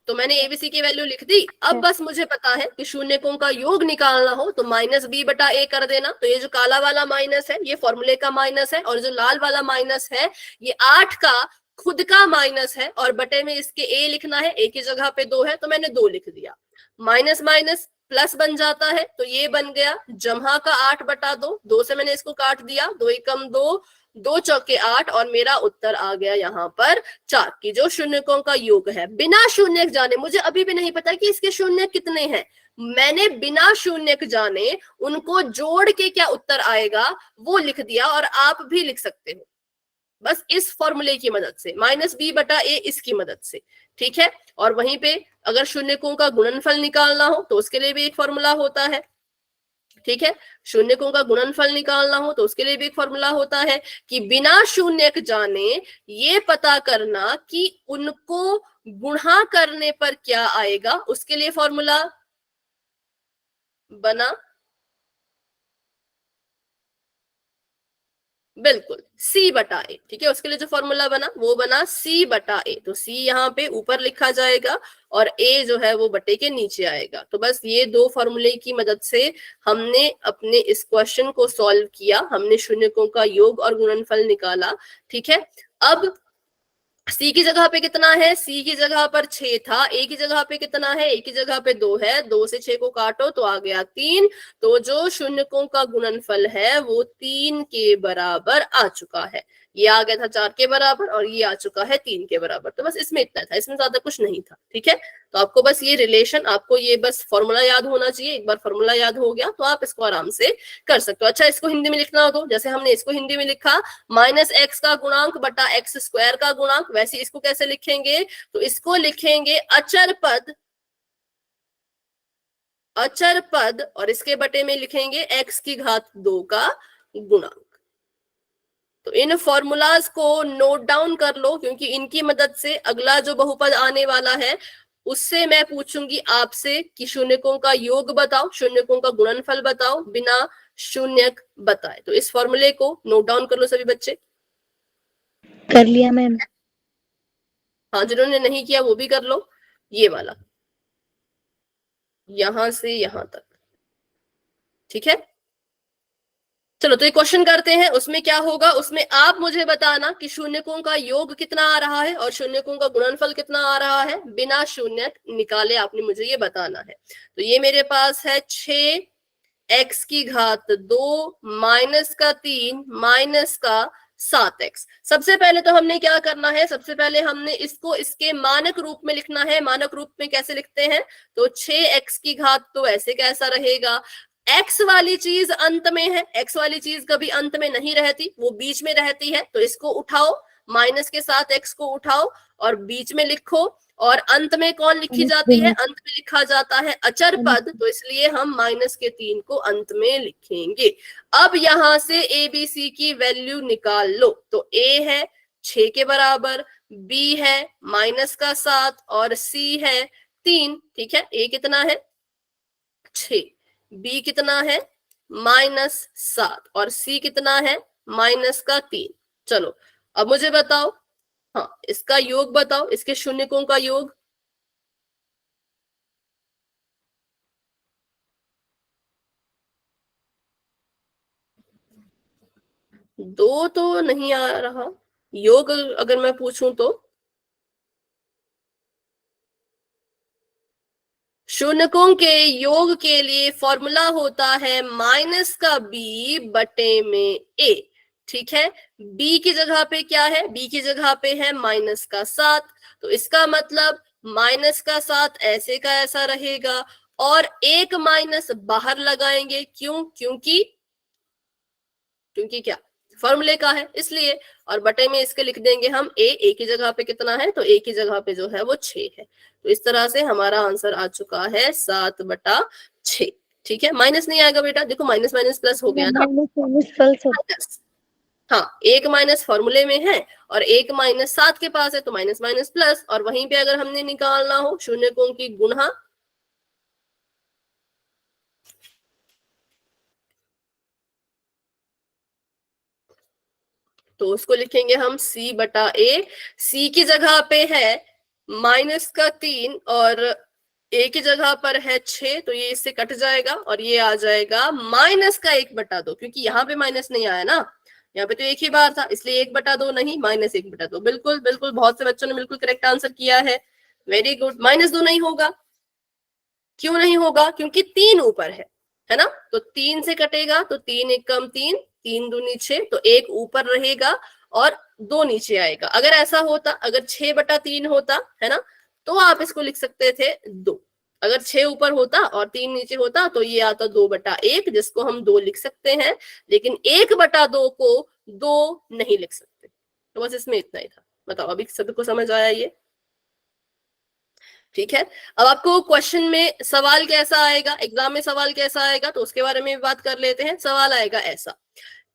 तो मैंने एबीसी की वैल्यू लिख दी। अब बस मुझे पता है कि शून्यकों का योग निकालना हो तो माइनस बी बटा ए कर देना। तो ये जो काला वाला माइनस है ये फॉर्मूले का माइनस है, और जो लाल वाला माइनस है ये 8 का खुद का माइनस है, और बटे में इसके ए लिखना है, ए की जगह पे 2 है तो मैंने 2 लिख दिया। माइनस माइनस प्लस बन जाता है, तो ये बन गया जमा का 8 बटा 2, 2 से मैंने इसको काट दिया, 2 एकम 2, 2 चौके 8, और मेरा उत्तर आ गया यहाँ पर 4 की जो शून्यकों का योग है। बिना शून्यक जाने, मुझे अभी भी नहीं पता कि इसके शून्य कितने हैं, मैंने बिना शून्यक जाने उनको जोड़ के क्या उत्तर आएगा वो लिख दिया, और आप भी लिख सकते हो बस इस फॉर्मूले की मदद से, माइनस बी बटा ए इसकी मदद से। ठीक है, और वहीं पे अगर शून्यकों का गुणनफल निकालना हो तो उसके लिए भी एक फॉर्मूला होता है। ठीक है, शून्यकों का गुणनफल निकालना हो तो उसके लिए भी एक फॉर्मूला होता है कि बिना शून्यक जाने ये पता करना कि उनको गुणा करने पर क्या आएगा, उसके लिए फॉर्मूला बना, बिल्कुल c बटा ए। ठीक है, उसके लिए जो फॉर्मूला बना वो बना c बटा ए। तो c यहाँ पे ऊपर लिखा जाएगा और a जो है वो बटे के नीचे आएगा। तो बस ये 2 फॉर्मूले की मदद से हमने अपने इस क्वेश्चन को सॉल्व किया, हमने शून्यकों का योग और गुणनफल निकाला। ठीक है, अब c की जगह पे कितना है, c की जगह पर 6 था, a की जगह पे कितना है, a की जगह पे 2 है, 2 से 6 को काटो तो आ गया 3। तो जो शून्यकों का गुणनफल है वो 3 के बराबर आ चुका है। ये आ गया था 4 के बराबर और ये आ चुका है 3 के बराबर। तो बस इसमें इतना था, इसमें ज्यादा कुछ नहीं था। ठीक है, तो आपको बस ये रिलेशन, आपको ये बस फॉर्मूला याद होना चाहिए। एक बार फॉर्मूला याद हो गया तो आप इसको आराम से कर सकते हो। अच्छा, इसको हिंदी में लिखना हो तो जैसे हमने इसको हिंदी में लिखा माइनस एक्स का गुणांक बटा एक्स स्क्वायर का गुणांक, वैसे इसको कैसे लिखेंगे, तो इसको लिखेंगे अचर पद, अचर पद, और इसके बटे में लिखेंगे x की घात 2 का गुणांक। तो इन फॉर्मूलाज को नोट डाउन कर लो, क्योंकि इनकी मदद से अगला जो बहुपद आने वाला है उससे मैं पूछूंगी आपसे कि शून्यकों का योग बताओ, शून्यकों का गुणनफल बताओ बिना शून्यक बताए। तो इस फॉर्मूले को नोट डाउन कर लो सभी बच्चे।
कर लिया मैम।
हाँ, जिन्होंने नहीं किया वो भी कर लो, ये वाला यहां से यहां तक। ठीक है, चलो तो ये क्वेश्चन करते हैं। उसमें क्या होगा, उसमें आप मुझे बताना कि शून्यकों का योग कितना आ रहा है और शून्यकों का गुणनफल कितना आ रहा है, बिना शून्य निकाले आपने मुझे ये बताना है। तो ये मेरे पास है 6x की घात 2 माइनस का 3 माइनस का 7x। सबसे पहले तो हमने क्या करना है, सबसे पहले हमने इसको इसके मानक रूप में लिखना है। मानक रूप में कैसे लिखते हैं, तो 6x की घात तो ऐसे कैसा रहेगा, x वाली चीज अंत में है, x वाली चीज कभी अंत में नहीं रहती, वो बीच में रहती है। तो इसको उठाओ, माइनस के साथ x को उठाओ और बीच में लिखो, और अंत में कौन लिखी जाती है, अंत में लिखा जाता है अचर पद, तो इसलिए हम माइनस के 3 को अंत में लिखेंगे। अब यहां से एबीसी की वैल्यू निकाल लो। तो a है 6 के बराबर, b है माइनस का 7 और c है 3। ठीक है, a कितना है 6, b कितना है -7 और c कितना है -3। चलो अब मुझे बताओ, हाँ इसका योग बताओ, इसके शून्यकों का योग। दो तो नहीं आ रहा योग, अगर मैं पूछूं तो शून्यकों के योग के लिए फॉर्मूला होता है माइनस का b बटे में a। ठीक है, b की जगह पे क्या है, b की जगह पे है माइनस का 7, तो इसका मतलब माइनस का 7 ऐसे का ऐसा रहेगा और एक माइनस बाहर लगाएंगे। क्यों, क्योंकि क्योंकि क्या फॉर्मूले का है इसलिए, और बटे में इसके लिख देंगे हम ए की जगह पे कितना है, तो ए की जगह पे जो है वो 6 है। तो इस तरह से हमारा आंसर आ चुका है 7/6। ठीक है, माइनस नहीं आएगा बेटा, देखो माइनस माइनस प्लस हो गया ना,
माइनस प्लस
माइनस, हाँ एक माइनस फॉर्मूले में है और एक माइनस 7 के पास है, तो माइनस माइनस प्लस, और वहीं पे अगर हमने निकालना हो शून्यकों की गुणा, तो उसको लिखेंगे हम C/A। C की जगह पे है -3 और A की जगह पर है 6, तो ये इससे कट जाएगा और ये आ जाएगा -1/2, क्योंकि यहाँ पे माइनस नहीं आया ना, यहाँ पे तो एक ही बार था, इसलिए 1/2 नहीं, -1/2। बिल्कुल बिल्कुल, बहुत से बच्चों ने बिल्कुल करेक्ट आंसर किया है, वेरी गुड। -2 नहीं होगा, क्यों नहीं होगा, क्योंकि 3 ऊपर है ना, तो 3 से कटेगा, तो 3 एक कम 3, 3 दूनी 6, तो 1 ऊपर रहेगा और 2 नीचे आएगा। अगर ऐसा होता, अगर 6/3 होता है ना, तो आप इसको लिख सकते थे 2। अगर 6 ऊपर होता और 3 नीचे होता तो ये आता 2/1, जिसको हम 2 लिख सकते हैं, लेकिन 1/2 को 2 नहीं लिख सकते। तो बस इसमें इतना ही था। बताओ अभी सभी को समझ आया ये? ठीक है, अब आपको क्वेश्चन में सवाल कैसा आएगा, एग्जाम में सवाल कैसा आएगा, तो उसके बारे में भी बात कर लेते हैं। सवाल आएगा ऐसा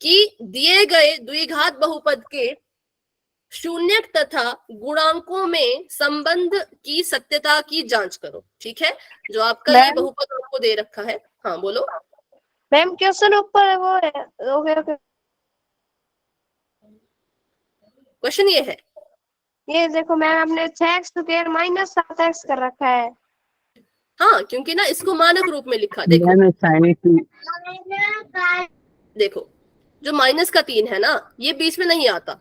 कि दिए गए द्विघात बहुपद के शून्यक तथा गुणांकों में संबंध की सत्यता की जांच करो। ठीक है, जो आपका ये बहुपद आपको दे रखा है। हाँ बोलो
मैम, क्वेश्चन ऊपर वो है, ओके
क्वेश्चन ये है,
ये देखो मैम, आपने 6x² -7x कर रखा है।
हाँ क्योंकि ना इसको मानक रूप में लिखा। देखो देखो, जो -3 है ना, ये बीच में नहीं आता,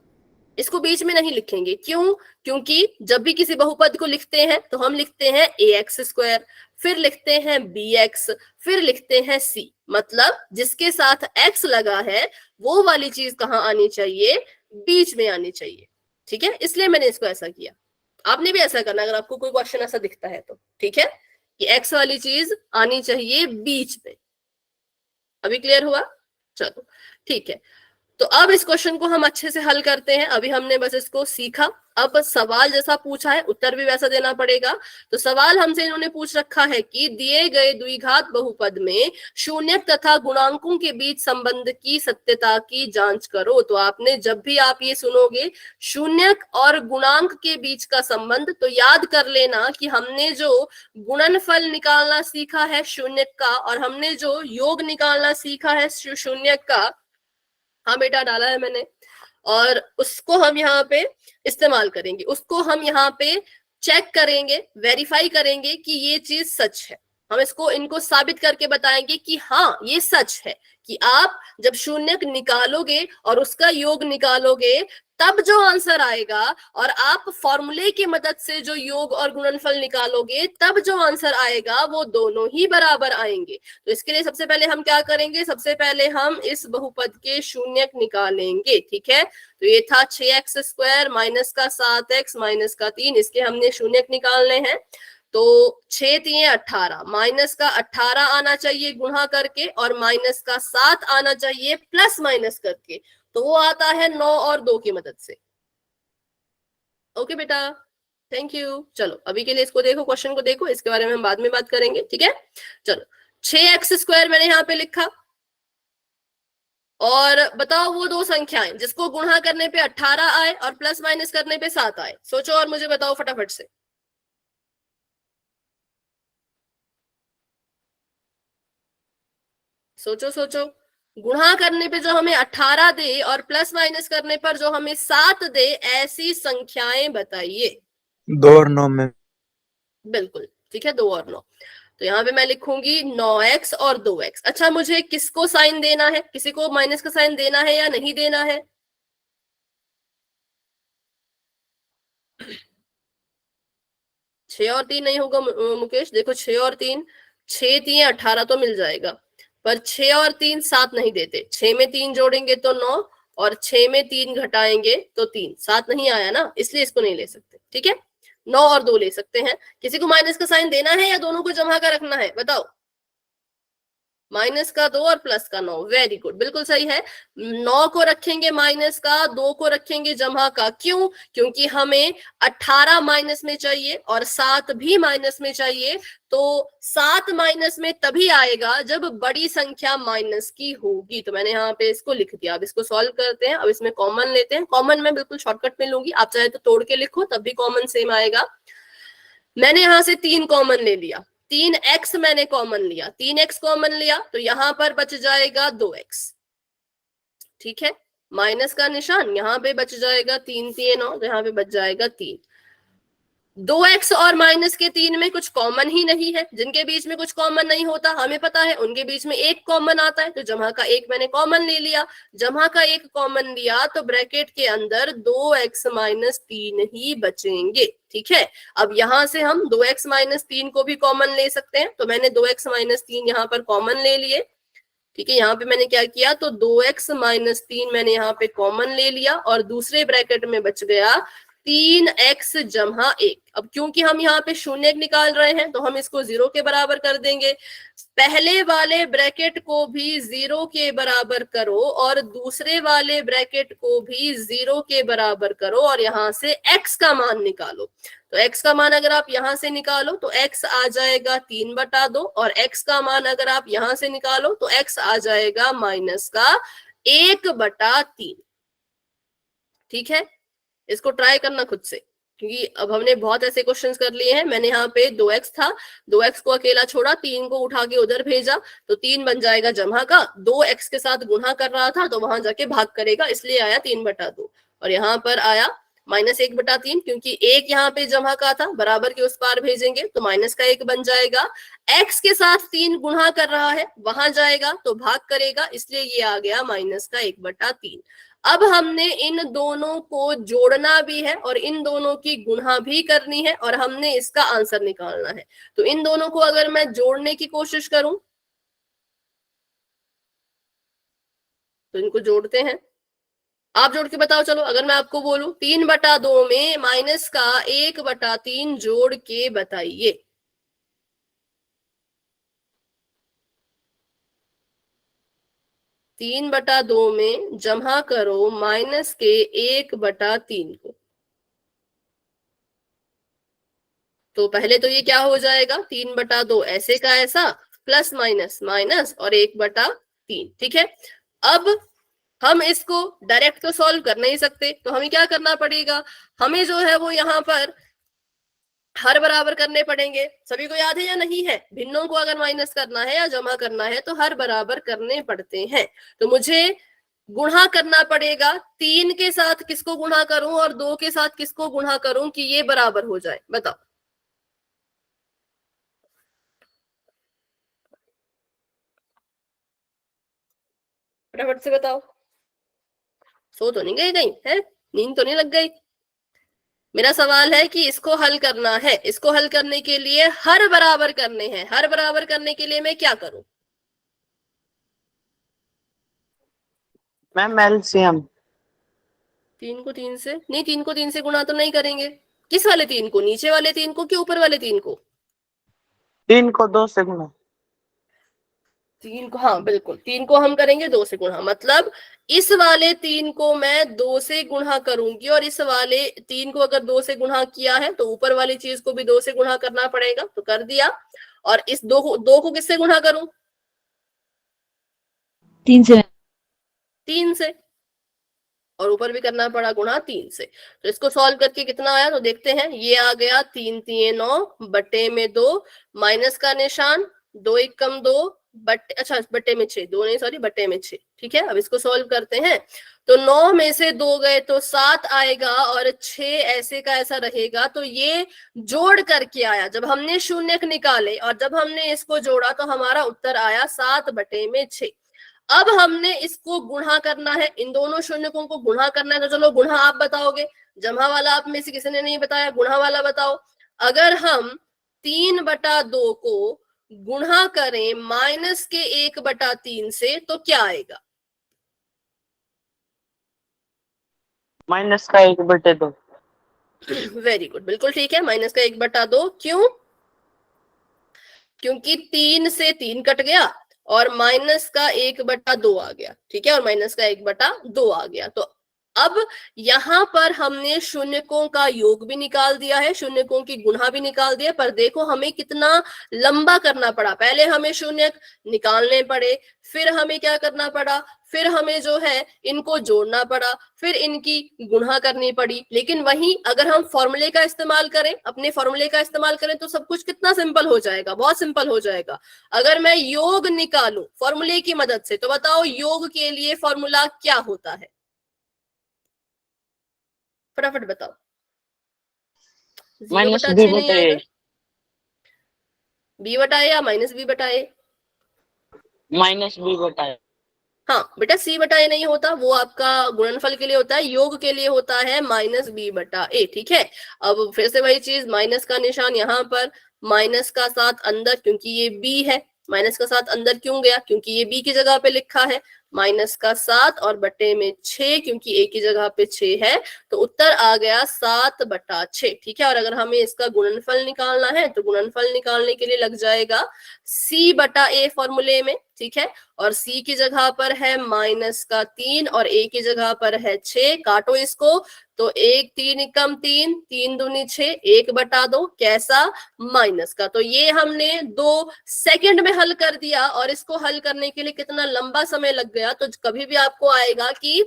इसको बीच में नहीं लिखेंगे। क्यों? क्योंकि जब भी किसी बहुपद को लिखते हैं तो हम लिखते हैं ax², फिर लिखते हैं bx, फिर लिखते हैं c, मतलब जिसके साथ x लगा है वो वाली चीज कहाँ आनी चाहिए, बीच में आनी चाहिए। ठीक है, इसलिए मैंने इसको ऐसा किया। आपने भी ऐसा करना अगर आपको कोई क्वेश्चन ऐसा दिखता है तो। ठीक है, कि x वाली चीज आनी चाहिए बीच में। अभी क्लियर हुआ? चलो ठीक है, तो अब इस क्वेश्चन को हम अच्छे से हल करते हैं। अभी हमने बस इसको सीखा, अब सवाल जैसा पूछा है उत्तर भी वैसा देना पड़ेगा। तो सवाल हमसे इन्होंने पूछ रखा है कि दिए गए द्विघात बहुपद में शून्यक तथा गुणांकों के बीच संबंध की सत्यता की जांच करो। तो आपने जब भी आप ये सुनोगे शून्यक और गुणांक के बीच का संबंध, तो याद कर लेना कि हमने जो गुणनफल निकालना सीखा है शून्यक का, और हमने जो योग निकालना सीखा है शून्यक का, हाँ बेटा डाला है मैंने, और उसको हम यहाँ पे इस्तेमाल करेंगे, उसको हम यहाँ पे चेक करेंगे, वेरीफाई करेंगे कि ये चीज सच है। हम इसको इनको साबित करके बताएंगे कि हाँ ये सच है, कि आप जब शून्यक निकालोगे और उसका योग निकालोगे तब जो आंसर आएगा, और आप फॉर्मूले की मदद से जो योग और गुणनफल निकालोगे तब जो आंसर आएगा, वो दोनों ही बराबर आएंगे। तो इसके लिए सबसे पहले हम क्या करेंगे, सबसे पहले हम इस बहुपद के शून्यक निकालेंगे। ठीक है, तो ये था 6x² -7x -3, इसके हमने शून्यक निकालने हैं। तो 6 3 18, -18 आना चाहिए गुणा करके, और -7 आना चाहिए प्लस माइनस करके, तो वो आता है 9 और 2 की मदद से। ओके बेटा, थैंक यू। चलो अभी के लिए इसको देखो, क्वेश्चन को देखो, इसके बारे में हम बाद में बात करेंगे। ठीक है, चलो 6x² मैंने यहाँ पे लिखा, और बताओ वो दो संख्याएं जिसको गुणा करने पे 18 आए और प्लस माइनस करने पे 7 आए, सोचो और मुझे बताओ फटाफट से। सोचो सोचो, गुणा करने पे जो हमें 18 दे और प्लस माइनस करने पर जो हमें 7 दे, ऐसी संख्याएं बताइए।
2 और 9 में।
बिल्कुल ठीक है, 2 और 9। तो यहाँ पे मैं लिखूंगी 9x और 2x। अच्छा, मुझे किसको साइन देना है, किसी को माइनस का साइन देना है या नहीं देना है? छह और 3 नहीं होगा मुकेश, देखो 6 और 3, 6 3 18 तो मिल जाएगा, पर 6 और 3 7 नहीं देते। 6 में 3 जोड़ेंगे तो 9, और 6 में 3 घटाएंगे तो 3, 7 नहीं आया ना, इसलिए इसको नहीं ले सकते। ठीक है, 9 और 2 ले सकते हैं। किसी को माइनस का साइन देना है या दोनों को जमा कर रखना है, बताओ। माइनस का 2 और प्लस का 9, वेरी गुड, बिल्कुल सही है। 9 को रखेंगे माइनस का, 2 को रखेंगे जमा का, क्यों? क्योंकि हमें 18 माइनस में चाहिए और 7 भी माइनस में चाहिए। तो 7 माइनस में तभी आएगा जब बड़ी संख्या माइनस की होगी। तो मैंने यहाँ पे इसको लिख दिया। अब इसको सॉल्व करते हैं। अब इसमें कॉमन लेते हैं। कॉमन में बिल्कुल शॉर्टकट में लूंगी, आप चाहे तो तोड़ के लिखो तब भी कॉमन सेम आएगा। मैंने यहां से 3 कॉमन ले लिया, 3x मैंने कॉमन लिया, 3x कॉमन लिया तो यहां पर बच जाएगा 2x, ठीक है। माइनस का निशान, यहां पे बच जाएगा 3 3 9, तो यहां पे बच जाएगा 3। 2x और माइनस के 3 में कुछ कॉमन ही नहीं है। जिनके बीच में कुछ कॉमन नहीं होता हमें पता है, उनके बीच में एक कॉमन आता है। तो जमा का 1 मैंने कॉमन ले लिया, जमा का 1 कॉमन लिया तो ब्रैकेट के अंदर 2x माइनस 3 ही बचेंगे, ठीक है। अब यहां से हम 2x माइनस 3 को भी कॉमन ले सकते हैं। तो मैंने 2x माइनस 3 यहाँ पर कॉमन ले लिए, ठीक है। यहाँ पे मैंने क्या किया, तो 2x माइनस 3 मैंने यहाँ पे कॉमन ले लिया और दूसरे ब्रैकेट में बच गया 3x जमा 1। अब क्योंकि हम यहाँ पे शून्य निकाल रहे हैं तो हम इसको 0 के बराबर कर देंगे। पहले वाले ब्रैकेट को भी 0 के बराबर करो और दूसरे वाले ब्रैकेट को भी 0 के बराबर करो और यहाँ से x का मान निकालो। तो x का मान अगर आप यहां से निकालो तो x आ जाएगा 3/2 और x का मान अगर आप यहां से निकालो तो x आ जाएगा माइनस का 1/3, ठीक है। इसको ट्राई करना खुद से, क्योंकि अब हमने बहुत ऐसे क्वेश्चंस कर लिए हैं। मैंने यहाँ पे 2x था, 2x को अकेला छोड़ा, 3 को उठा के उधर भेजा तो 3 बन जाएगा जमा का, 2x के साथ गुणा कर रहा था तो वहां जाके भाग करेगा, इसलिए आया 3/2। और यहाँ पर आया माइनस 1/3, क्योंकि 1 यहाँ पे जमा का था, बराबर के उस पार भेजेंगे तो माइनस का 1 बन जाएगा। x के साथ 3 गुणा कर रहा है, वहां जाएगा तो भाग करेगा, इसलिए ये आ गया माइनस का 1/3। अब हमने इन दोनों को जोड़ना भी है और इन दोनों की गुणा भी करनी है और हमने इसका आंसर निकालना है। तो इन दोनों को अगर मैं जोड़ने की कोशिश करूं तो इनको जोड़ते हैं। आप जोड़ के बताओ, चलो अगर मैं आपको बोलूं 3/2 में माइनस का 1/3 जोड़ के बताइए। तीन बटा 2 में जमा करो माइनस के 1/3 को। तो पहले तो ये क्या हो जाएगा, 3/2 ऐसे का ऐसा प्लस माइनस माइनस और 1/3, ठीक है। अब हम इसको डायरेक्ट तो सॉल्व कर नहीं सकते, तो हमें क्या करना पड़ेगा, हमें जो है वो यहाँ पर हर बराबर करने पड़ेंगे। सभी को याद है या नहीं है, भिन्नों को अगर माइनस करना है या जमा करना है तो हर बराबर करने पड़ते हैं। तो मुझे गुणा करना पड़ेगा, 3 के साथ किसको गुणा करूं और 2 के साथ किसको गुणा करूं कि ये बराबर हो जाए, बताओ। फटाफट से बताओ, सो तो नहीं गए कहीं है, नींद तो नहीं लग गई। मेरा सवाल है कि इसको हल करना है, इसको हल करने के लिए हर बराबर करने हैं। हर बराबर करने के लिए मैं क्या करूं
मैम? एलसीएम।
3 को 3 से नहीं, 3 को 3 से गुणा तो नहीं करेंगे। किस वाले 3 को, नीचे वाले 3 को कि ऊपर वाले 3 को?
3 को 2 से गुणा।
3 को, हाँ बिल्कुल, 3 को हम करेंगे 2 से गुणा। मतलब इस वाले 3 को मैं 2 से गुणा करूंगी और इस वाले 3 को अगर 2 से गुणा किया है तो ऊपर वाली चीज को भी 2 से गुणा करना पड़ेगा, तो कर दिया। और इस 2 को किससे गुणा करूं?
3 से।
3 से, और ऊपर भी करना पड़ा गुणा 3 से। तो इसको सॉल्व करके कितना आया तो देखते हैं। ये आ गया 3 3 9 बटे में 2, माइनस का निशान, 2 1 कम 2 बटे, अच्छा बटे में 6, 2 नहीं सॉरी बटे में 6, ठीक है। अब इसको सॉल्व करते हैं तो 9 में से 2 गए तो 7 आएगा और 6 ऐसे का ऐसा रहेगा। तो ये जोड़ करके आया, जब हमने शून्यक निकाले और जब हमने इसको जोड़ा तो हमारा उत्तर आया 7/6। अब हमने इसको गुणा करना है, इन दोनों शून्यकों को गुणा करना है। तो चलो गुणा आप बताओगे, जमा वाला आप में से किसी ने नहीं बताया, गुणा वाला बताओ। अगर हम 3/2 को गुणा करें माइनस के 1/3 से तो क्या आएगा?
माइनस का 1/2।
वेरी गुड, बिल्कुल ठीक है, माइनस का 1/2। क्यों? क्योंकि 3 से 3 कट गया और माइनस का 1/2 आ गया, ठीक है, और माइनस का 1/2 आ गया। तो अब यहां पर हमने शून्यकों का योग भी निकाल दिया है, शून्यकों की गुणा भी निकाल दिया, पर देखो हमें कितना लंबा करना पड़ा। पहले हमें शून्य निकालने पड़े, फिर हमें क्या करना पड़ा, फिर हमें जो है इनको जोड़ना पड़ा, फिर इनकी गुणा करनी पड़ी। लेकिन वहीं अगर हम फॉर्मूले का इस्तेमाल करें, अपने फॉर्मूले का इस्तेमाल करें, तो सब कुछ कितना सिंपल हो जाएगा, बहुत सिंपल हो जाएगा। अगर मैं योग निकालूं फॉर्मूले की मदद से, तो बताओ योग के लिए फॉर्मूला क्या होता है, फटाफट बताओ। 0/6 नहीं आएगा, b/a या -b/a?
-b/a।
हाँ बेटा, c/a नहीं होता, वो आपका गुणनफल के लिए होता है, योग के लिए होता है -b/a, ठीक है। अब फिर से वही चीज, माइनस का निशान यहाँ पर, माइनस का साथ अंदर, क्योंकि ये b है, माइनस का साथ अंदर क्यों गया, क्योंकि ये b की जगह पे लिखा है, माइनस का 7 और बटे में 6, क्योंकि a की जगह पे 6 है, तो उत्तर आ गया 7/6, ठीक है। और अगर हमें इसका गुणनफल निकालना है, तो गुणनफल निकालने के लिए लग जाएगा c/a फॉर्मूले में, ठीक है। और c की जगह पर है माइनस का 3 और a की जगह पर है 6, काटो इसको, तो 1 3 कम 3, 3 दूनी 6, 1/2, कैसा, माइनस का। तो ये हमने 2 सेकंड में हल कर दिया, और इसको हल करने के लिए कितना लंबा समय लग गया। तो कभी भी आपको आएगा कि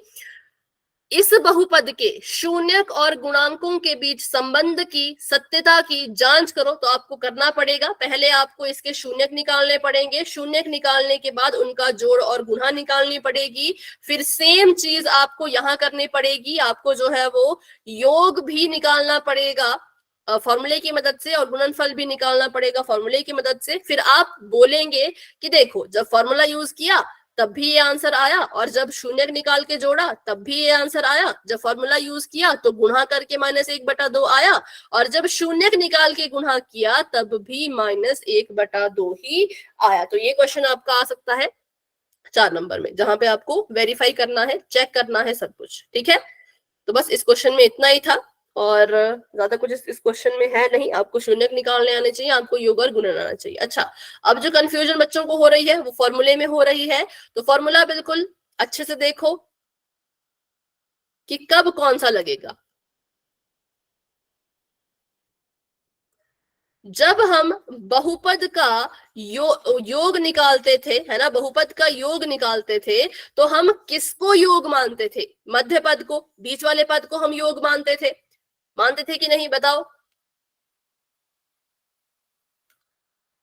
इस बहुपद के शून्यक और गुणांकों के बीच संबंध की सत्यता की जांच करो, तो आपको करना पड़ेगा, पहले आपको इसके शून्यक निकालने पड़ेंगे, शून्यक निकालने के बाद उनका जोड़ और गुणा निकालनी पड़ेगी, फिर सेम चीज आपको यहां करनी पड़ेगी, आपको जो है वो योग भी निकालना पड़ेगा फॉर्मूले की मदद से, और गुणनफल भी निकालना पड़ेगा फॉर्मूले की मदद से। फिर आप बोलेंगे कि देखो जब फॉर्मूला यूज किया तब भी ये आंसर आया, और जब शून्य निकाल के जोड़ा तब भी ये आंसर आया, जब फॉर्मूला यूज किया तो गुणा करके -1/2 आया, और जब शून्य निकाल के गुणा किया तब भी -1/2 ही आया। तो ये क्वेश्चन आपका आ सकता है 4 नंबर में, जहां पे आपको वेरीफाई करना है, चेक करना है सब कुछ, ठीक है। तो बस इस क्वेश्चन में इतना ही था, और ज्यादा कुछ इस क्वेश्चन में है नहीं। आपको शून्यक निकालने आने चाहिए, आपको योग और गुणन आना चाहिए। अच्छा, अब जो कंफ्यूजन बच्चों को हो रही है वो फॉर्मूले में हो रही है, तो फॉर्मूला बिल्कुल अच्छे से देखो कि कब कौन सा लगेगा। जब हम बहुपद का योग निकालते थे, है ना, बहुपद का योग निकालते थे, तो हम किसको योग मानते थे, मध्य पद को, बीच वाले पद को हम योग मानते थे कि नहीं, बताओ।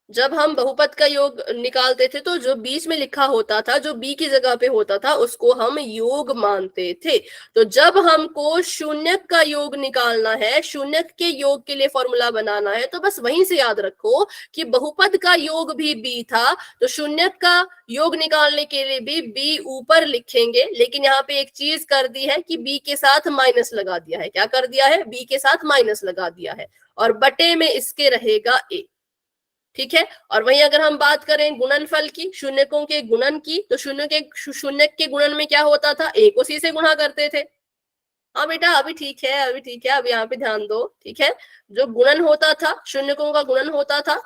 जब हम बहुपद का योग निकालते थे, तो जो बीच में लिखा होता था, जो b की जगह पे होता था, उसको हम योग मानते थे। तो जब हमको शून्यक का योग निकालना है, शून्यक के योग के लिए फॉर्मूला बनाना है, तो बस वहीं से याद रखो कि बहुपद का योग भी b था, तो शून्यक का योग निकालने के लिए भी b ऊपर लिखेंगे। लेकिन यहाँ पे एक चीज कर दी है कि b के साथ माइनस लगा दिया है। क्या कर दिया है, b के साथ माइनस लगा दिया है, और बटे में इसके रहेगा a, ठीक है। और वहीं अगर हम बात करें गुणनफल की, शून्यकों के गुणन की, तो शून्यक के गुणन में क्या होता था, a को c से गुणा करते थे। हाँ बेटा, अभी ठीक है, अभी ठीक है, अब यहाँ पे ध्यान दो, ठीक है। जो गुणन होता था, शून्यकों का गुणन होता था,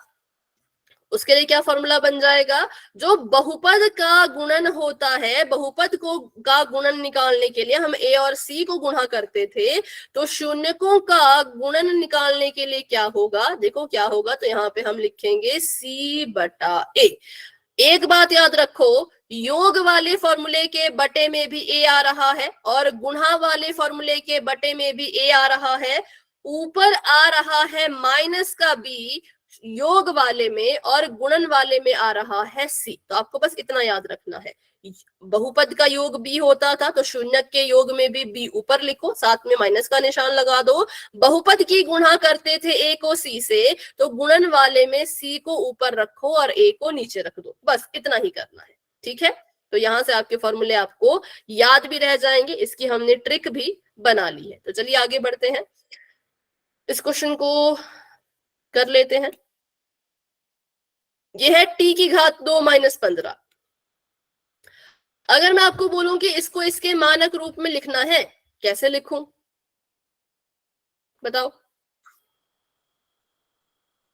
उसके लिए क्या फॉर्मूला बन जाएगा, जो बहुपद का गुणन होता है, बहुपद को का गुणन निकालने के लिए हम a और c को गुणा करते थे, तो शून्यकों का गुणन निकालने के लिए क्या होगा, देखो क्या होगा, तो यहाँ पे हम लिखेंगे c/a। एक बात याद रखो, योग वाले फॉर्मूले के बटे में भी a आ रहा है, और गुणा वाले फॉर्मूले के बटे में भी a आ रहा है, ऊपर आ रहा है माइनस का b योग वाले में, और गुणन वाले में आ रहा है c। तो आपको बस इतना याद रखना है, बहुपद का योग b होता था, तो शून्यक के योग में भी b ऊपर लिखो, साथ में माइनस का निशान लगा दो। बहुपद की गुणा करते थे a को c से, तो गुणन वाले में c को ऊपर रखो और a को नीचे रख दो, बस इतना ही करना है, ठीक है। तो यहां से आपके फॉर्मूले आपको याद भी रह जाएंगे, इसकी हमने ट्रिक भी बना ली है। तो चलिए आगे बढ़ते हैं, इस क्वेश्चन को कर लेते हैं। ये है t की घात 2 - 15। अगर मैं आपको बोलूं कि इसको इसके मानक रूप में लिखना है, कैसे लिखूं, बताओ।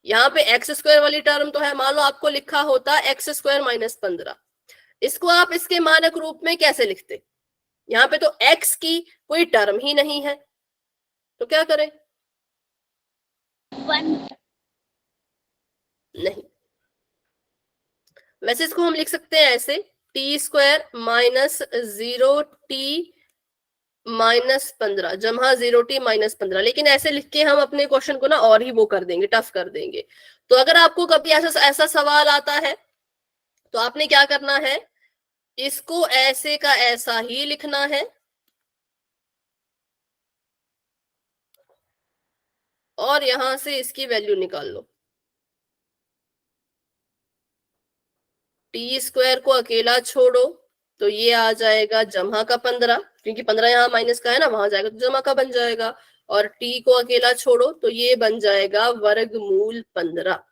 यहाँ पे एक्स स्क्वायर वाली टर्म तो है, मान लो आपको लिखा होता एक्स स्क्वायर माइनस 15, इसको आप इसके मानक रूप में कैसे लिखते? यहाँ पे तो एक्स की कोई टर्म ही नहीं है, तो क्या करें? नहीं, वैसे इसको हम लिख सकते हैं ऐसे, T square minus 0t minus 15 जमा 0t माइनस 15, लेकिन ऐसे लिख के हम अपने क्वेश्चन को ना और ही वो कर देंगे, टफ कर देंगे। तो अगर आपको कभी ऐसा सवाल आता है तो आपने क्या करना है, इसको ऐसे का ऐसा ही लिखना है और यहां से इसकी वैल्यू निकाल लो। टी स्क्वायर को अकेला छोड़ो तो ये आ जाएगा जमा का 15, क्योंकि 15 यहाँ माइनस का है ना, वहां जाएगा तो जमा का बन जाएगा, और टी को अकेला छोड़ो तो ये बन जाएगा वर्गमूल 15।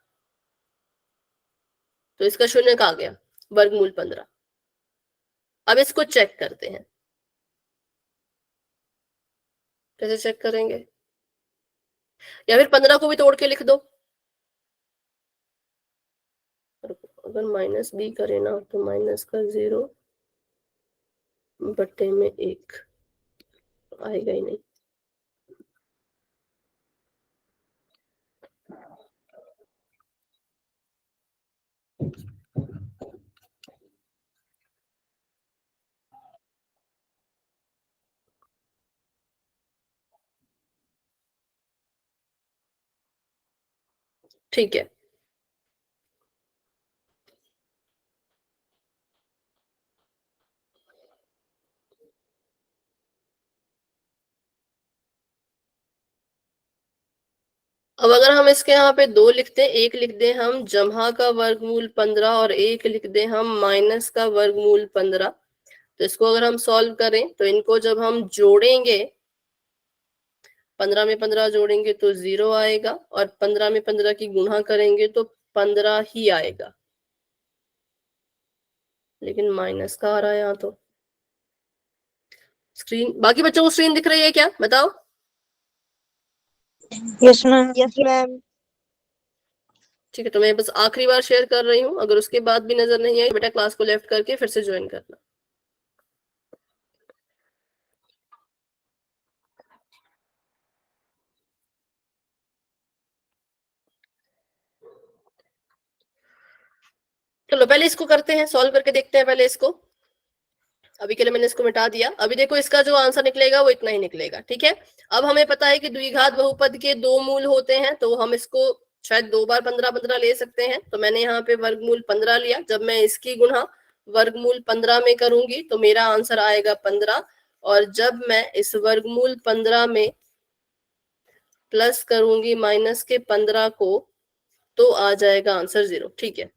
तो इसका शून्य कहाँ गया? वर्गमूल 15। अब इसको चेक करते हैं, कैसे चेक करेंगे? या फिर 15 को भी तोड़ के लिख दो, अगर माइनस बी करे ना तो माइनस का 0 बट्टे में 1 आएगा ही नहीं। ठीक है, अब अगर हम इसके यहाँ पे दो लिखते हैं, एक लिख दें हम जमा का वर्गमूल 15 और एक लिख दें हम माइनस का वर्गमूल 15, तो इसको अगर हम सॉल्व करें तो इनको जब हम जोड़ेंगे, 15 में 15 जोड़ेंगे तो 0 आएगा, और 15 में 15 की गुणा करेंगे तो 15 ही आएगा, लेकिन माइनस का आ रहा है यहाँ। तो स्क्रीन, बाकी बच्चों को स्क्रीन दिख रही है क्या, बताओ?
Yes ma'am. Yes ma'am.
ठीक है, तो मैं बस आखिरी बार शेयर कर रही हूँ, अगर उसके बाद भी नजर नहीं आई बेटा क्लास को लेफ्ट करके फिर से ज्वाइन करना। चलो पहले इसको करते हैं, सॉल्व करके देखते हैं पहले इसको। अभी के लिए मैंने इसको मिटा दिया। अभी देखो इसका जो आंसर निकलेगा वो इतना ही निकलेगा, ठीक है। अब हमें पता है कि द्विघात बहुपद के दो मूल होते हैं, तो हम इसको शायद 2 बार 15 15 ले सकते हैं। तो मैंने यहाँ पे वर्गमूल 15 लिया, जब मैं इसकी गुणा वर्गमूल 15 में करूंगी तो मेरा आंसर आएगा 15, और जब मैं इस वर्गमूल 15 में प्लस करूंगी माइनस के 15 को तो आ जाएगा आंसर 0, ठीक है।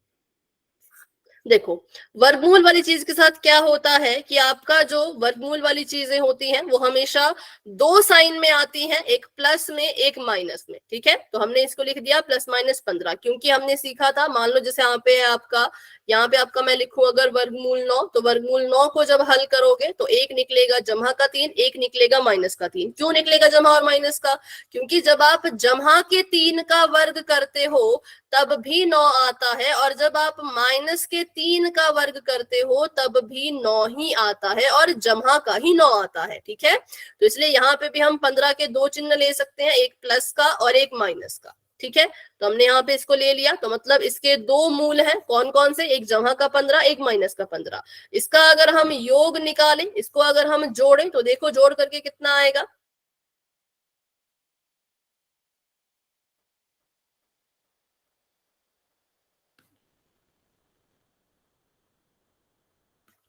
देखो वर्गमूल वाली चीज के साथ क्या होता है कि आपका जो वर्गमूल वाली चीजें होती हैं वो हमेशा दो साइन में आती हैं, एक प्लस में एक माइनस में, ठीक है। तो हमने इसको लिख दिया प्लस माइनस 15, क्योंकि हमने सीखा था, मान लो जैसे यहाँ पे आपका मैं लिखूं अगर वर्गमूल 9, तो वर्गमूल 9 को जब हल करोगे तो एक निकलेगा जमा का 3, एक निकलेगा माइनस का 3। क्यों निकलेगा जमा और माइनस का? क्योंकि जब आप जमा के 3 का वर्ग करते हो तब भी 9 आता है, और जब आप माइनस के 3 का वर्ग करते हो तब भी 9 ही आता है, और जमा का ही 9 आता है, ठीक है। तो इसलिए यहाँ पे भी हम 15 के दो चिन्ह ले सकते हैं, एक प्लस का और एक माइनस का, ठीक है। तो हमने यहाँ पे इसको ले लिया, तो मतलब इसके दो मूल हैं, कौन कौन से? एक जमा का 15, एक माइनस का 15। इसका अगर हम योग निकालें, इसको अगर हम जोड़ें तो देखो जोड़ करके कितना आएगा।